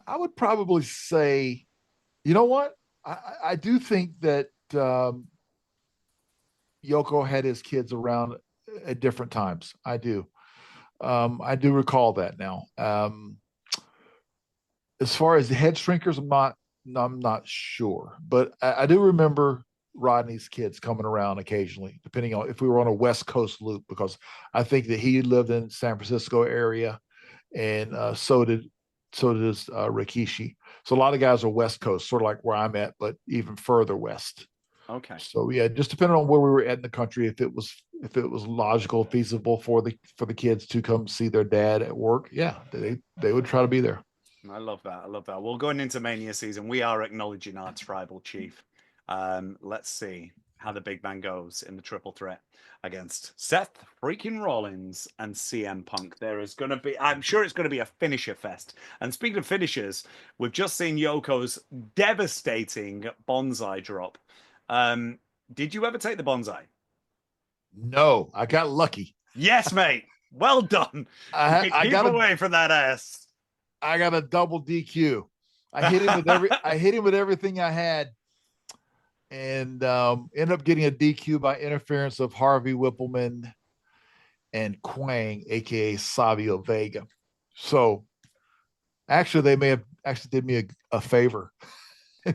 I would probably say, you know what? I do think that Yoko had his kids around at different times. I do. I do recall that now. As far as the head shrinkers, I'm not sure, but I do remember Rodney's kids coming around occasionally, depending on if we were on a West Coast loop, because I think that he lived in San Francisco area, and so does Rikishi. So a lot of guys are West Coast, sort of like where I'm at, but even further west. Okay. So yeah, just depending on where we were at in the country, if it was logical, feasible for the kids to come see their dad at work, yeah, they would try to be there. I love that. I love that. Well, going into Mania season, we are acknowledging our tribal chief. Let's see how the big man goes in the triple threat against Seth freaking Rollins and CM Punk. There is going to be, I'm sure it's going to be a finisher fest. And speaking of finishers, we've just seen Yoko's devastating bonsai drop. Um, did you ever take the bonsai? No, I got lucky. Yes, mate. Well done. I Keep got a away from that ass. I got a double DQ. I hit him with everything I had, and ended up getting a DQ by interference of Harvey Whippleman and Quang, aka Savio Vega. So actually, they may have actually did me a favor.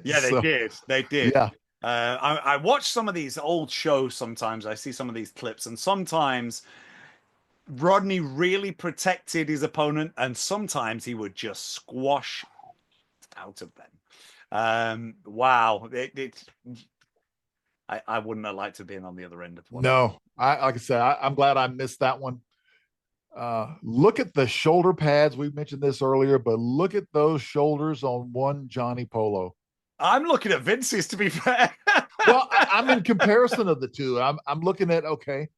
Yeah, they So did. They did. yeah, I watch some of these old shows sometimes. I see some of these clips, and sometimes Rodney really protected his opponent, and sometimes he would just squash out of them. Wow. I wouldn't have liked to have been on the other end of one. no, I like I said, I'm glad I missed that one. Look at the shoulder pads. We mentioned this earlier, but look at those shoulders on one Johnny Polo. I'm looking at Vince's, to be fair. Well, I'm in comparison of the two. I'm looking at, okay,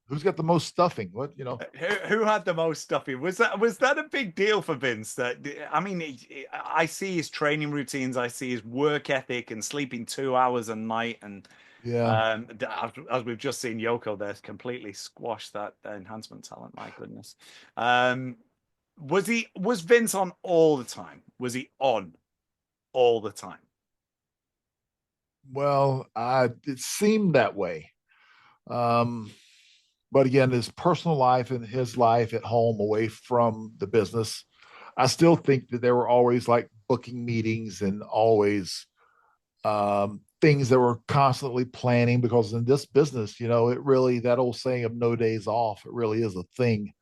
who's got the most stuffing? Who had the most stuffing? Was that a big deal for Vince? That, I mean, I see his training routines, I see his work ethic, and sleeping 2 hours a night, and Yeah. as we've just seen Yoko there completely squash that enhancement talent. My goodness. Was Vince on all the time? Was he on all the time? Well, it seemed that way. Um, but again, his personal life and his life at home away from the business, I still think that there were always like booking meetings and always things that were constantly planning, because in this business, it really, that old saying of no days off, it really is a thing.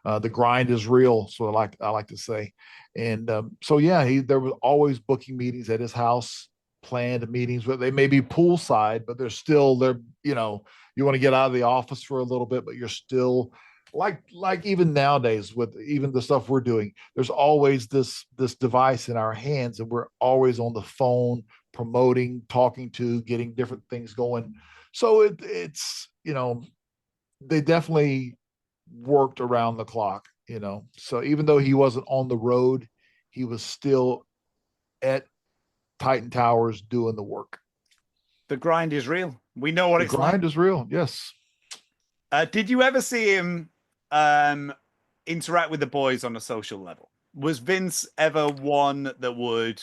The grind is real, so I like to say. And so yeah, there was always booking meetings at his house, planned meetings, but they may be poolside, but they're still there. You want to get out of the office for a little bit, but you're still like even nowadays with even the stuff we're doing, there's always this device in our hands, and we're always on the phone promoting, talking to, getting different things going. So it's they definitely worked around the clock. So even though he wasn't on the road, he was still at Titan Towers doing the work. The grind is real. We know what The it's like. grind is real. Yes. Did you ever see him interact with the boys on a social level? Was Vince ever one that would,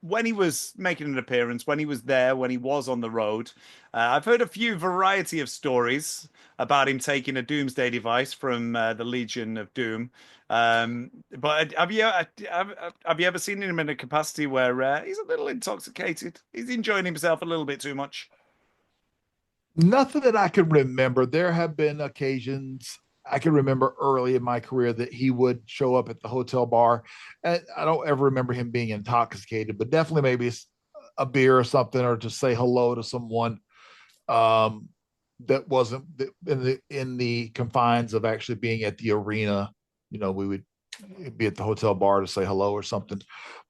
when he was making an appearance, when he was there, when he was on the road? I've heard a few variety of stories about him taking a doomsday device from the Legion of Doom. But have you ever seen him in a capacity where he's a little intoxicated? He's enjoying himself a little bit too much. Nothing that I can remember. There have been occasions I can remember early in my career that he would show up at the hotel bar. And I don't ever remember him being intoxicated, but definitely maybe a beer or something, or to say hello to someone um, that wasn't in the confines of actually being at the arena. We would be at the hotel bar to say hello or something,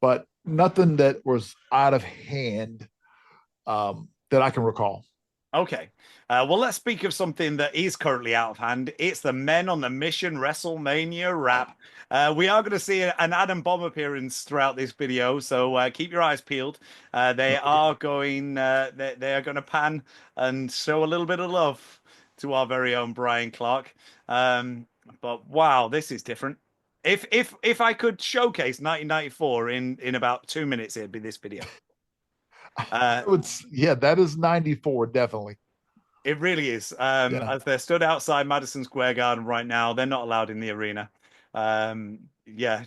but nothing that was out of hand that I can recall. Okay. Well, let's speak of something that is currently out of hand. It's the Men on the Mission WrestleMania wrap. We are going to see an Adam Bomb appearance throughout this video, so keep your eyes peeled. They are going they are going to pan and show a little bit of love to our very own Brian Clark. But wow, this is different. If I could showcase 1994 in about 2 minutes, it'd be this video. Yeah, that is 94, definitely. It really is. Yeah. As they're stood outside Madison Square Garden right now, they're not allowed in the arena. Yeah,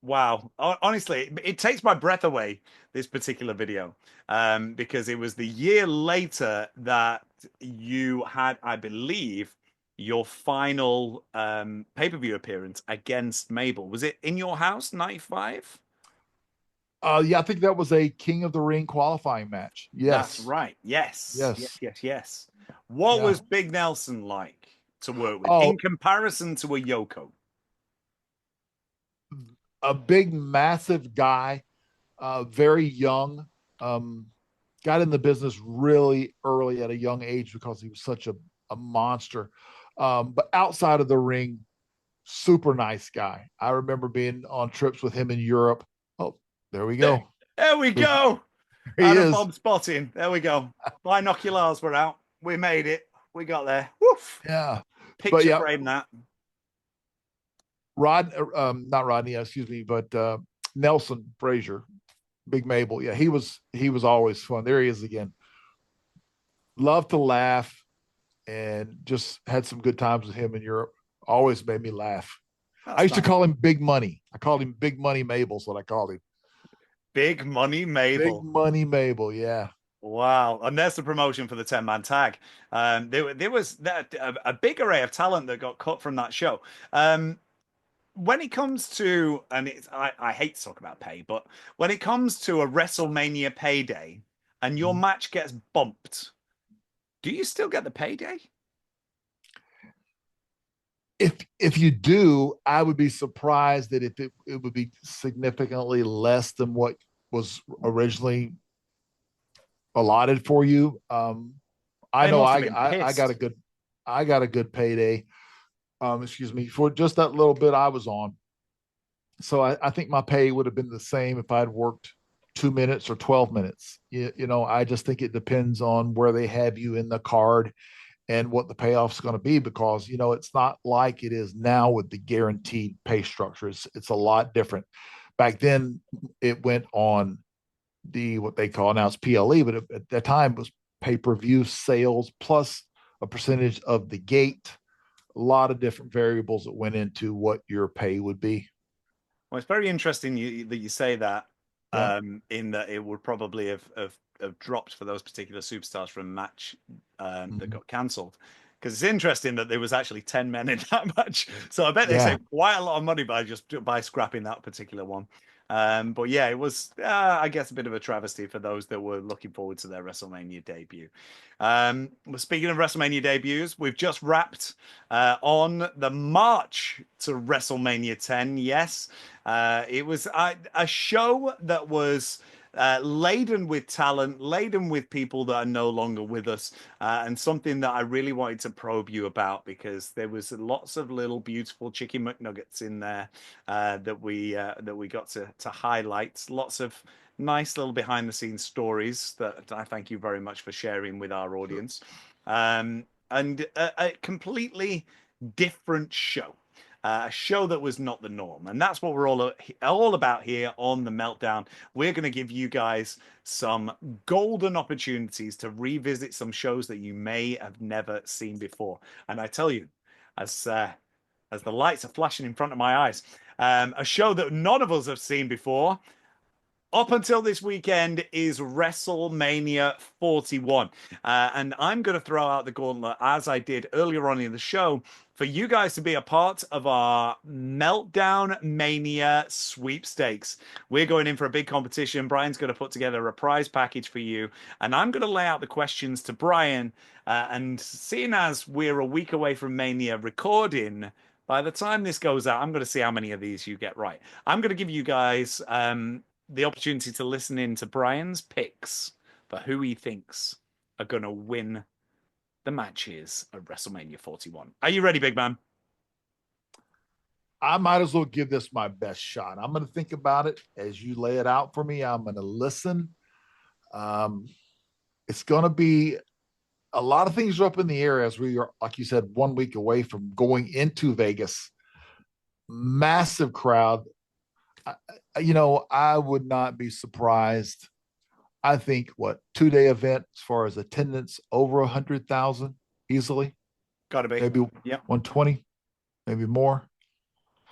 wow. Honestly, it takes my breath away, this particular video, because it was the year later that you had, I believe, your final pay-per-view appearance against Mabel. Was it in your house, 95? Yeah, I think that was a King of the Ring qualifying match. That's Yes. right. Yes. Yes, Yes. yes, yes. What Yeah. was Big Nelson like to work with Oh, in comparison to a Yoko? a big, massive guy, very young. Um, got in the business really early at a young age because he was such a monster. But outside of the ring, super nice guy. I remember being on trips with him in Europe. Oh, there we There, go. there we go. He Adam is. Bomb spotting. There we go. Binoculars were out. We made it. We got there. Woof. Yeah. But Picture yeah, frame that. Not Rodney, excuse me, but Nelson Frazier, Big Mabel. Yeah, he was always fun. There he is again. Loved to laugh, and just had some good times with him in Europe. Always made me laugh. I That's used to nice. call him Big Money. I called him Big Money Mabel's what I called him. Big Money Big Mabel. Money Mabel. Yeah. Wow. And there's the promotion for the 10-man tag. There was a big array of talent that got cut from that show. When it comes to, and I hate to talk about pay, but when it comes to a WrestleMania payday and your Mhm. match gets bumped, do you still get the payday? If you do, I would be surprised that if it would be significantly less than what was originally allotted for you. I They know must have I, been I I got a pissed. good payday. Excuse me, for just that little bit I was on. So I think my pay would have been the same if I'd worked 2 minutes or 12 minutes. I just think it depends on where they have you in the card and what the payoff's going to be, because it's not like it is now with the guaranteed pay structure. It's a lot different. Back then, it went on the what they call now it's PLE, but at that time it was pay-per-view sales plus a percentage of the gate. A lot of different variables that went into what your pay would be. Well, it's very interesting that you say that, Yeah. in that it would probably have dropped for those particular superstars from match that Mhm. got cancelled. Because it's interesting that there was actually 10 men in that match. So I bet they Yeah. saved quite a lot of money by scrapping that particular one. But yeah, it was, I guess, a bit of a travesty for those that were looking forward to their WrestleMania debut. Well, speaking of WrestleMania debuts, we've just wrapped on the March to WrestleMania 10. Yes, it was a show that was laden with talent, laden with people that are no longer with us, and something that I really wanted to probe you about because there was lots of little beautiful chicken McNuggets in there that we got to highlight. Lots of nice little behind the scenes stories that I thank you very much for sharing with our audience, and a completely different show. A show that was not the norm, and that's what we're all about here on the Meltdown. We're going to give you guys some golden opportunities to revisit some shows that you may have never seen before. And I tell you, as the lights are flashing in front of my eyes, a show that none of us have seen before up until this weekend is WrestleMania 41. And I'm going to throw out the gauntlet, as I did earlier on in the show, for you guys to be a part of our Meltdown Mania sweepstakes. We're going in for a big competition. Brian's going to put together a prize package for you. And I'm going to lay out the questions to Brian. And seeing as we're a week away from Mania recording, by the time this goes out, I'm going to see how many of these you get right. I'm going to give you guys the opportunity to listen in to Brian's picks for who he thinks are going to win the matches of WrestleMania 41. Are you ready, big man? I might as well give this my best shot. I'm going to think about it as you lay it out for me. I'm going to listen. It's going to be a lot of things are up in the air as we are, like you said, 1 week away from going into Vegas. Massive crowd. I would not be surprised. I think 2-day event as far as attendance over 100,000 easily. Got to be. Maybe 120, maybe more.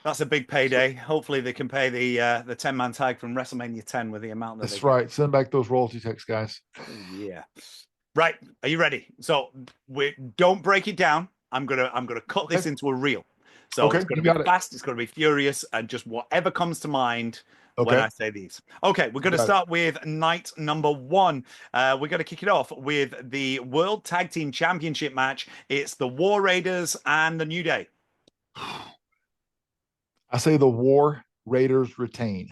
That's a big payday. Hopefully they can pay the 10-man tag from WrestleMania 10 with the amount that that's right. Send back those royalty checks, guys. Yeah. Right. Are you ready? So we don't break it down. I'm gonna cut this into a reel. So it's going to be fast, it's going to be furious, and just whatever comes to mind when I say these. Okay, we're going to start with night number 1. We're going to kick it off with the World Tag Team Championship match. It's the War Raiders and the New Day. I say the War Raiders retain.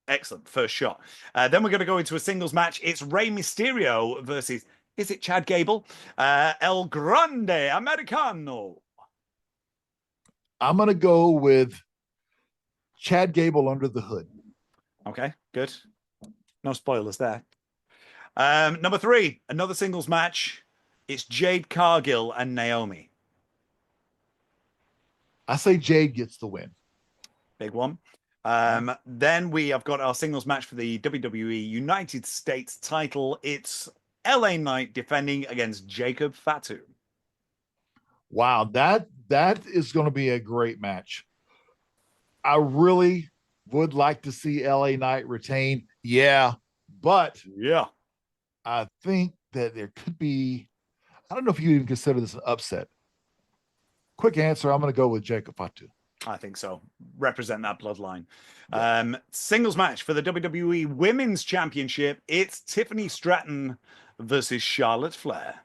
Excellent. First shot. Then we're going to go into a singles match. It's Rey Mysterio versus, is it Chad Gable? El Grande Americano. I'm going to go with Chad Gable under the hood. Okay, good. No spoilers there. Number 3, another singles match. It's Jade Cargill and Naomi. I say Jade gets the win. Big one. Then we have got our singles match for the WWE United States title. It's LA Knight defending against Jacob Fatu. Wow, that is going to be a great match. I really would like to see LA Knight retain. Yeah, but I think that there could be, I don't know if you even consider this an upset. Quick answer, I'm going to go with Jacob Fatu. I think so. Represent that bloodline. Yeah. Singles match for the WWE Women's Championship. It's Tiffany Stratton versus Charlotte Flair.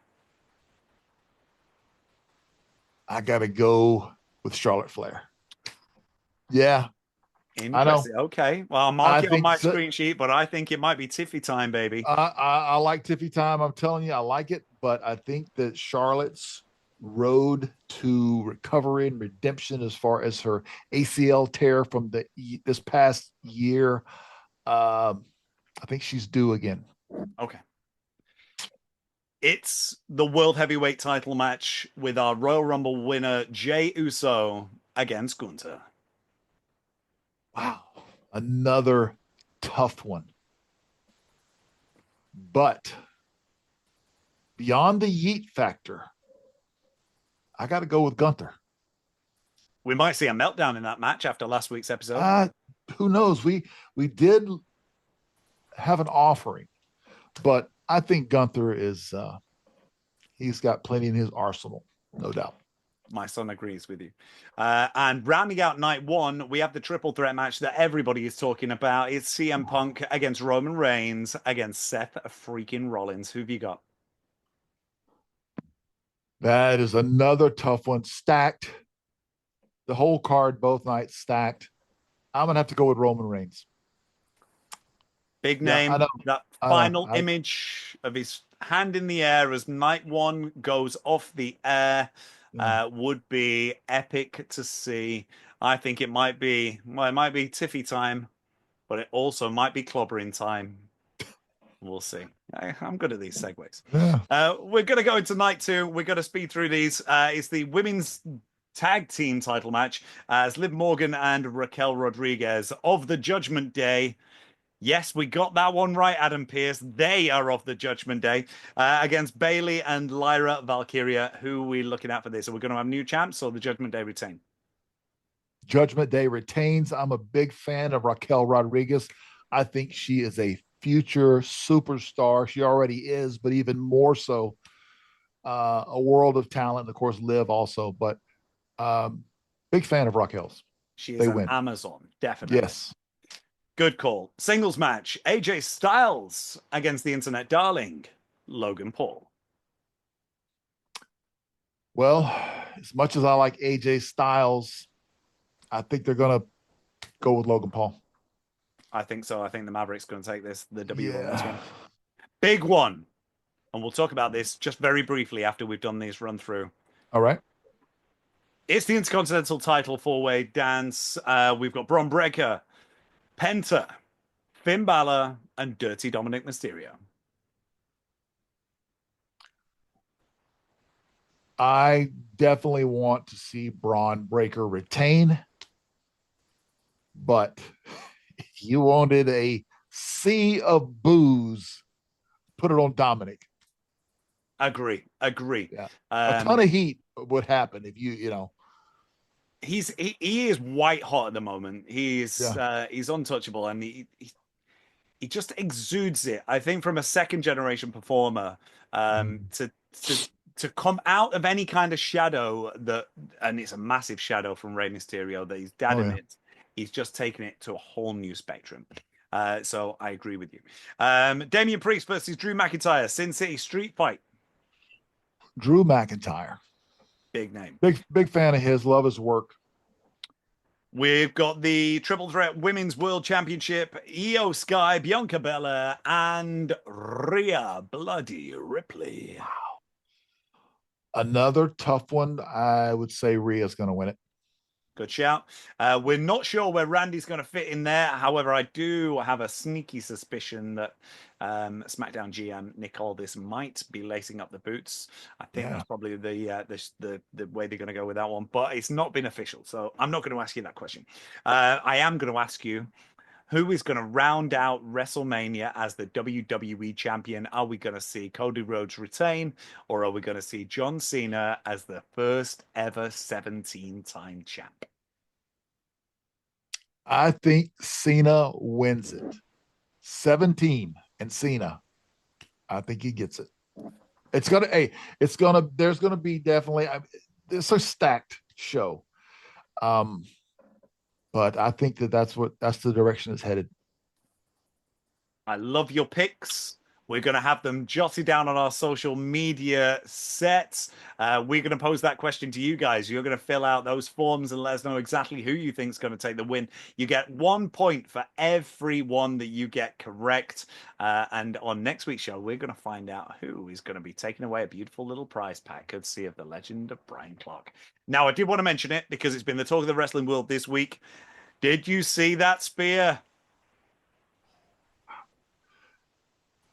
I got to go with Charlotte Flair. Yeah. Interesting. Okay. Well, I'll mark it on my screen sheet, but I think it might be Tiffy time, baby. I like Tiffy time. I'm telling you, I like it. But I think that Charlotte's road to recovery and redemption as far as her ACL tear from this past year, I think she's due again. Okay. It's the World Heavyweight title match with our Royal Rumble winner, Jey Uso, against Gunther. Wow. Another tough one. But beyond the yeet factor, I got to go with Gunther. We might see a meltdown in that match after last week's episode. Who knows? We did have an offering, but I think Gunther is he's got plenty in his arsenal, no doubt. My son agrees with you. And rounding out night one, we have the triple threat match that everybody is talking about. It's CM Punk against Roman Reigns against Seth freaking Rollins. Who've you got? That is another tough one. Stacked. The whole card, both nights stacked. I'm going to have to go with Roman Reigns. Big name. I know. That final image of his hand in the air as night one goes off the air would be epic to see. I think it might be, well, it might be tiffy time, but it also might be clobbering time. We'll see. I'm good at these segues. Yeah. We're going to go into night two. We're going to speed through these. It's the women's tag team title match as Liv Morgan and Raquel Rodriguez of the Judgment Day. Yes, we got that one right, Adam Pearce. They are of the Judgment Day against Bayley and Lyra Valkyria. Who are we looking at for this? Are we going to have new champs or the Judgment Day retain? Judgment Day retains. I'm a big fan of Raquel Rodriguez. I think she is a future superstar. She already is, but even more so. A world of talent. And of course, Liv also. But big fan of Raquel's. She is an Amazon, definitely. Yes. Good call. Singles match. AJ Styles against the internet darling, Logan Paul. Well, as much as I like AJ Styles, I think they're going to go with Logan Paul. I think so. I think the Maverick's going to take this, the W on this one. Big one. And we'll talk about this just very briefly after we've done this run through. All right. It's the Intercontinental title four-way dance. We've got Bron Breakker, Penta, Finn Balor, and Dirty Dominic Mysterio. I definitely want to see Bron Breakker retain, but if you wanted a sea of booze, put it on Dominic. Agree. Yeah. A ton of heat would happen if you know. He is white hot at the moment. He's untouchable, and he just exudes it. I think from a second generation performer, to come out of any kind of shadow and it's a massive shadow from Rey Mysterio that he's dad in it. He's just taken it to a whole new spectrum. So I agree with you. Damian Priest versus Drew McIntyre, Sin City Street Fight. Drew McIntyre. Big name. Big fan of his. Love his work. We've got the Triple Threat Women's World Championship. Io Sky, Bianca Belair, and Rhea Bloody Ripley. Wow. Another tough one. I would say Rhea's going to win it. Good shout. We're not sure where Randy's going to fit in there. However, I do have a sneaky suspicion that SmackDown GM Nick Aldis might be lacing up the boots. I think that's probably the way they're going to go with that one. But it's not been official, so I'm not going to ask you that question. I am going to ask you, who is going to round out WrestleMania as the WWE champion? Are we going to see Cody Rhodes retain, or are we going to see John Cena as the first ever 17-time champ? I think Cena wins it. 17 and Cena. I think he gets it. There's going to be definitely, it's a stacked show. But I think that's the direction it's headed. I love your picks. We're going to have them jotted down on our social media sets. We're going to pose that question to you guys. You're going to fill out those forms and let us know exactly who you think is going to take the win. You get 1 point for every one that you get correct. And on next week's show, we're going to find out who is going to be taking away a beautiful little prize pack, courtesy of the legend of Brian Clark. Now, I did want to mention it because it's been the talk of the wrestling world this week. Did you see that spear?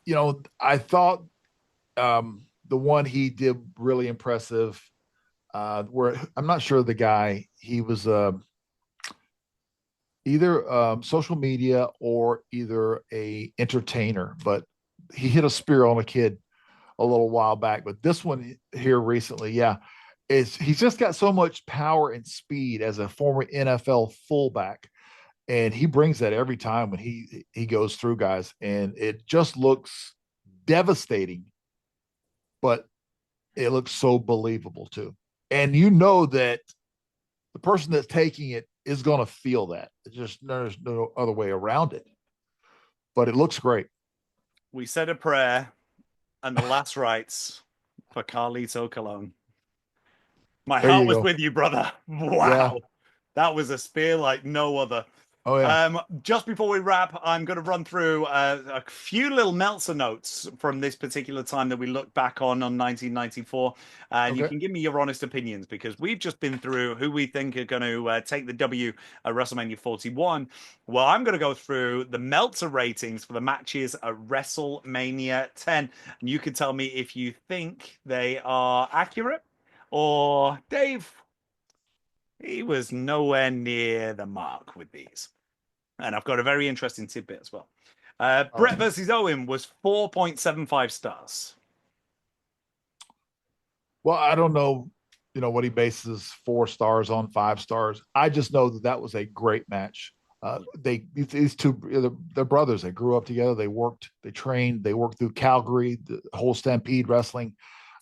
You know, I thought the one he did really impressive. Where I'm not sure the guy, he was either social media or either a entertainer, but he hit a spear on a kid a little while back. But this one here recently, he's just got so much power and speed as a former NFL fullback. And he brings that every time when he goes through guys, and it just looks devastating, but it looks so believable too. And you know that the person that's taking it is going to feel that. It's just there's no other way around it. But it looks great. We said a prayer and the last rites for Carlito Colon. My There heart you was go. with you, brother. Yeah. Wow. That was a spear like no other. Oh yeah. Just before we wrap, I'm going to run through a few little Meltzer notes from this particular time that we look back on 1994. And you Okay. can give me your honest opinions because we've just been through who we think are going to take the W at WrestleMania 41. Well, I'm going to go through the Meltzer ratings for the matches at WrestleMania 10. And you can tell me if you think they are accurate or Dave, he was nowhere near the mark with these. And I've got a very interesting tidbit as well. Brett versus Owen was 4.75 stars. Well, I don't know, what he bases 4 stars on, 5 stars. I just know that was a great match. These two, they're brothers. They grew up together. They worked, they trained, they worked through Calgary, the whole Stampede wrestling.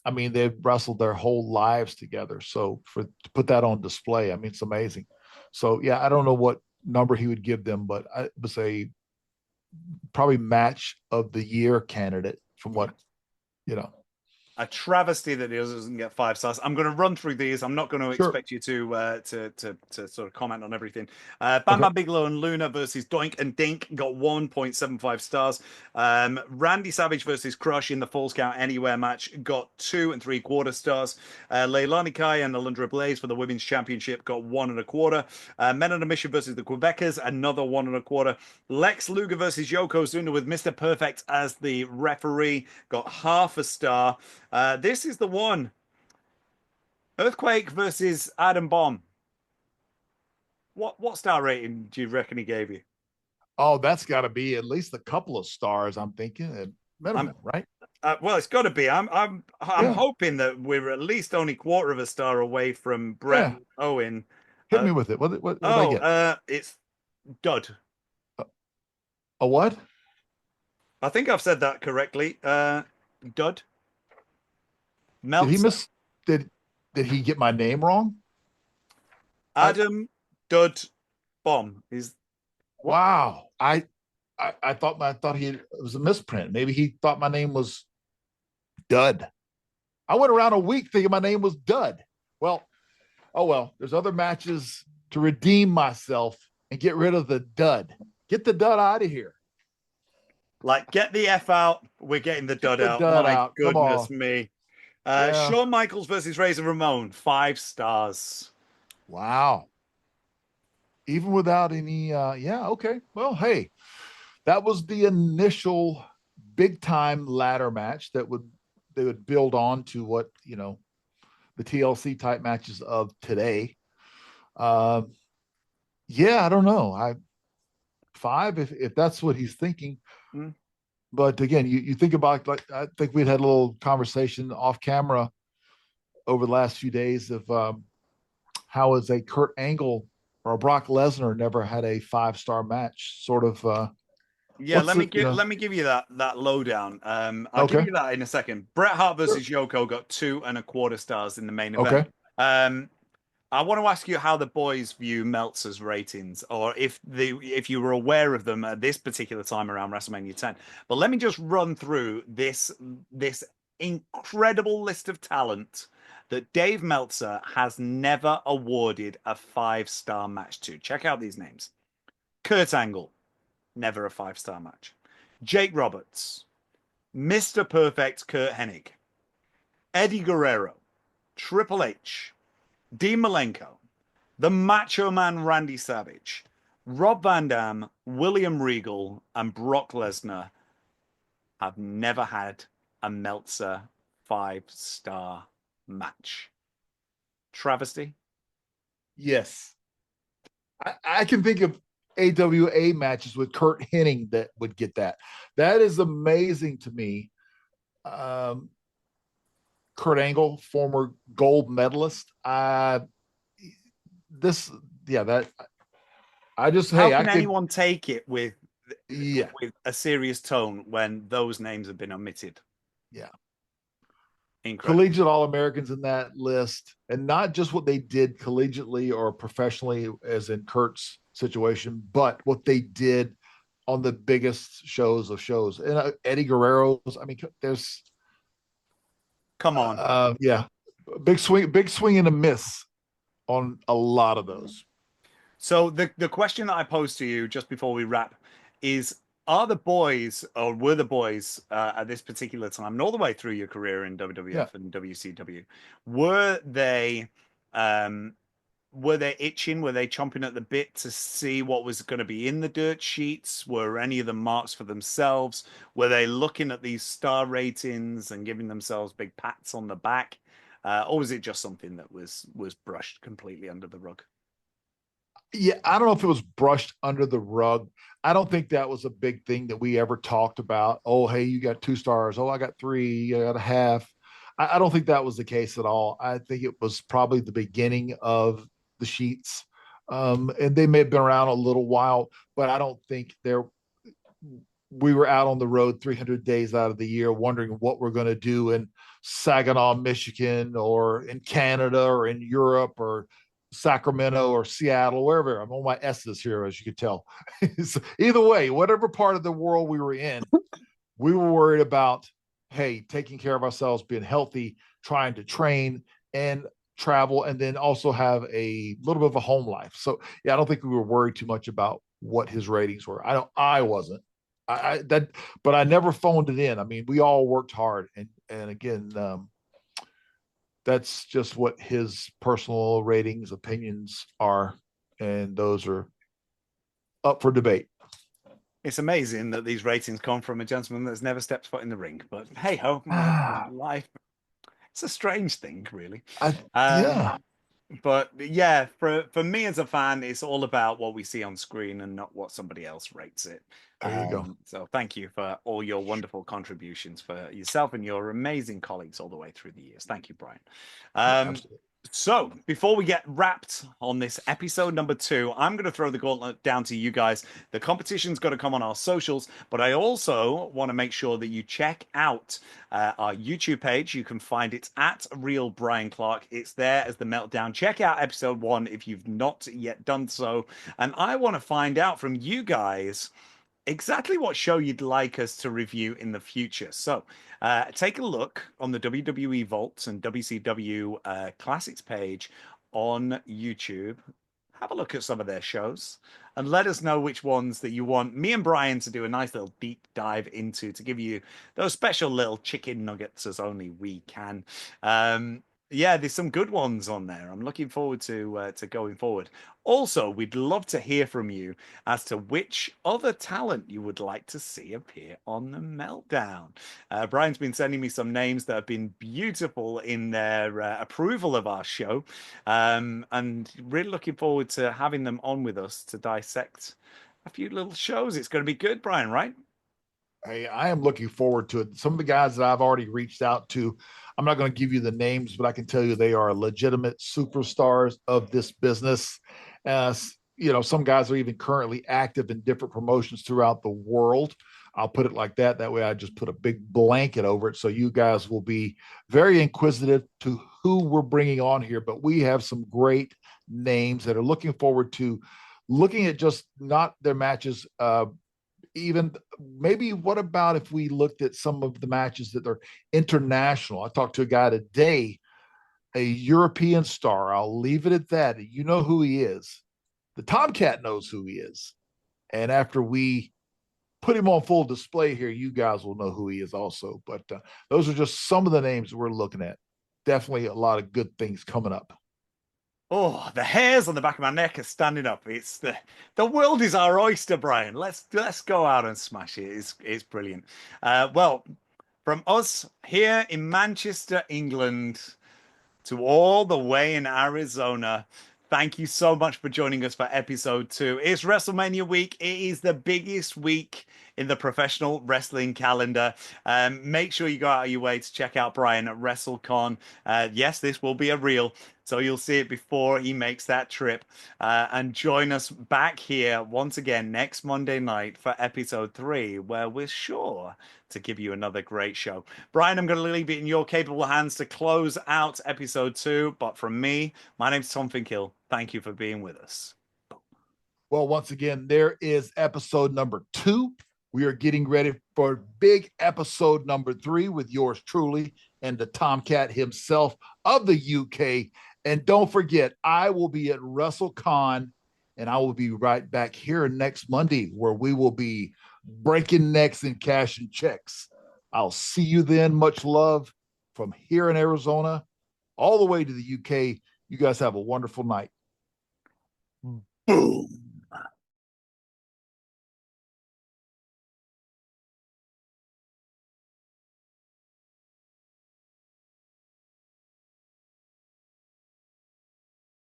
I mean, they've wrestled their whole lives together. So to put that on display, I mean, it's amazing. So yeah, I don't know what number he would give them, but I would say probably match of the year candidate from what you know. A travesty that he doesn't get 5 stars. I'm going to run through these. I'm not going to Sure. expect you to sort of comment on everything. Bam Okay. Bam Bigelow and Luna versus Doink and Dink got 1.75 stars. Randy Savage versus Crush in the Falls Count Anywhere match got 2.75 stars. Leilani Kai and Alundra Blaze for the Women's Championship got 1.25. Men on a Mission versus the Quebecers, another 1.25. Lex Luger versus Yokozuna with Mr. Perfect as the referee got 0.5 star. This is the one. Earthquake versus Adam Bomb. What star rating do you reckon he gave you? Oh, that's got to be at least a couple of stars. I'm thinking at minimum, right? Well, it's got to be. I'm Yeah. hoping that we're at least only 1/4 star away from Brett Yeah. Owen. Hit me with it. What did I get? It's dud. A what? I think I've said that correctly. Dud. Did he Meltzer. miss? Did he get my name wrong? Adam Dud Bomb is what? Wow. I thought it was a misprint. Maybe he thought my name was Dud. I went around a week thinking my name was Dud. Well, oh well. There's other matches to redeem myself and get rid of the dud. Get the dud out of here. Like, get the F out. We're getting the dud out. My goodness me. Yeah. Shawn Michaels versus Razor Ramon, 5 stars. Wow. Even without any, yeah, okay. Well, hey, that was the initial big time ladder match that they would build on to what, the TLC type matches of today. Yeah, I don't know. 5 if that's what he's thinking. Mm. But again, you think about, like, I think we'd had a little conversation off camera over the last few days of how is a Kurt Angle or a Brock Lesnar never had a 5-star match, sort of. Yeah, let me give you that lowdown. I'll give Okay. you that in a second. Bret Hart versus Yoko got 2.25 stars in the main event. Okay. I want to ask you how the boys view Meltzer's ratings, or if you were aware of them at this particular time around WrestleMania 10. But let me just run through this incredible list of talent that Dave Meltzer has never awarded a 5-star match to. Check out these names: Kurt Angle, never a 5-star match; Jake Roberts, Mr. Perfect Kurt Hennig, Eddie Guerrero, Triple H, Dean Malenko, the Macho Man Randy Savage, Rob Van Dam, William Regal, and Brock Lesnar have never had a Meltzer 5-star match. Travesty? Yes. I can think of AWA matches with Kurt Hennig that would get that. That is amazing to me. Kurt Angle, former gold medalist. That I just, How hey, can anyone take it with yeah, a serious tone when those names have been omitted? Yeah. Incredible. collegiate All-Americans in that list, and not just what they did collegiately or professionally, as in Kurt's situation, but what they did on the biggest shows of shows. And Eddie Guerrero's, I mean, there's, Come on. yeah, big swing and a miss on a lot of those. So the question that I posed to you just before we wrap is, are the boys, or were the boys at this particular time and all the way through your career in WWF and WCW, were they itching? Were they chomping at the bit to see what was going to be in the dirt sheets? Were any of them marks for themselves? Were they looking at these star ratings and giving themselves big pats on the back? Or was it just something that was brushed completely under the rug? Yeah, I don't know if it was brushed under the rug. I don't think that was a big thing that we ever talked about. Oh, hey, you got 2 stars. Oh, I got 3. I got a half. I don't think that was the case at all. I think it was probably the beginning of the sheets. And they may have been around a little while, but I don't think we were out on the road 300 days out of the year wondering what we're going to do in Saginaw, Michigan, or in Canada, or in Europe, or Sacramento, or Seattle, wherever. I'm on my S's here, as you could tell. So either way, whatever part of the world we were in, we were worried about, hey, taking care of ourselves, being healthy, trying to train and travel, and then also have a little bit of a home life. So yeah, I don't think we were worried too much about what his ratings were. I wasn't. But I never phoned it in. I mean, we all worked hard, and again, that's just what his personal ratings, opinions are, and those are up for debate. It's amazing that these ratings come from a gentleman that's never stepped foot in the ring. But hey ho, life. It's a strange thing, really. Yeah. But yeah, for me as a fan, it's all about what we see on screen and not what somebody else rates it. There you go. So thank you for all your wonderful contributions, for yourself and your amazing colleagues all the way through the years. Thank you, Bryan. Absolutely. So before we get wrapped on this episode number 2, I'm going to throw the gauntlet down to you guys. The competition's got to come on our socials, but I also want to make sure that you check out our YouTube page. You can find it at Real Bryan Clark. It's there as the Meltdown. Check out episode 1 if you've not yet done so. And I want to find out from you guys exactly what show you'd like us to review in the future. So take a look on the WWE Vaults and WCW Classics page on YouTube. Have a look at some of their shows and let us know which ones that you want me and Bryan to do a nice little deep dive into, to give you those special little chicken nuggets as only we can. Yeah, there's some good ones on there. I'm looking forward to going forward. Also, we'd love to hear from you as to which other talent you would like to see appear on the Meltdown. Bryan's been sending me some names that have been beautiful in their approval of our show, and really looking forward to having them on with us to dissect a few little shows. It's going to be good, Bryan, right? Hey, I am looking forward to it. Some of the guys that I've already reached out to, I'm not going to give you the names, but I can tell you they are legitimate superstars of this business. Some guys are even currently active in different promotions throughout the world. I'll put it like that. That way I just put a big blanket over it. So you guys will be very inquisitive to who we're bringing on here. But we have some great names that are looking forward to looking at just not their matches, even maybe what about if we looked at some of the matches that are international? I talked to a guy today, a European star. I'll leave it at that. You know who he is. The Tomcat knows who he is. And after we put him on full display here, you guys will know who he is also. But those are just some of the names we're looking at. Definitely a lot of good things coming up. Oh, the hairs on the back of my neck are standing up. It's the world is our oyster, Bryan. Let's go out and smash it. It's brilliant. Well, from us here in Manchester, England, to all the way in Arizona, thank you so much for joining us for episode 2. It's WrestleMania week. It is the biggest week in the professional wrestling calendar. Make sure you go out of your way to check out Bryan at WrestleCon. Yes, this will be a reel, so you'll see it before he makes that trip. And join us back here once again next Monday night for episode 3, where we're sure to give you another great show. Bryan, I'm going to leave it in your capable hands to close out episode 2. But from me, my name's Tom Finkill. Thank you for being with us. Well, once again, there is episode number 2. We are getting ready for big episode number 3 with yours truly and the Tomcat himself of the UK. And don't forget, I will be at WrestleCon, and I will be right back here next Monday, where we will be breaking necks and cashing checks. I'll see you then. Much love from here in Arizona all the way to the UK. You guys have a wonderful night. Boom.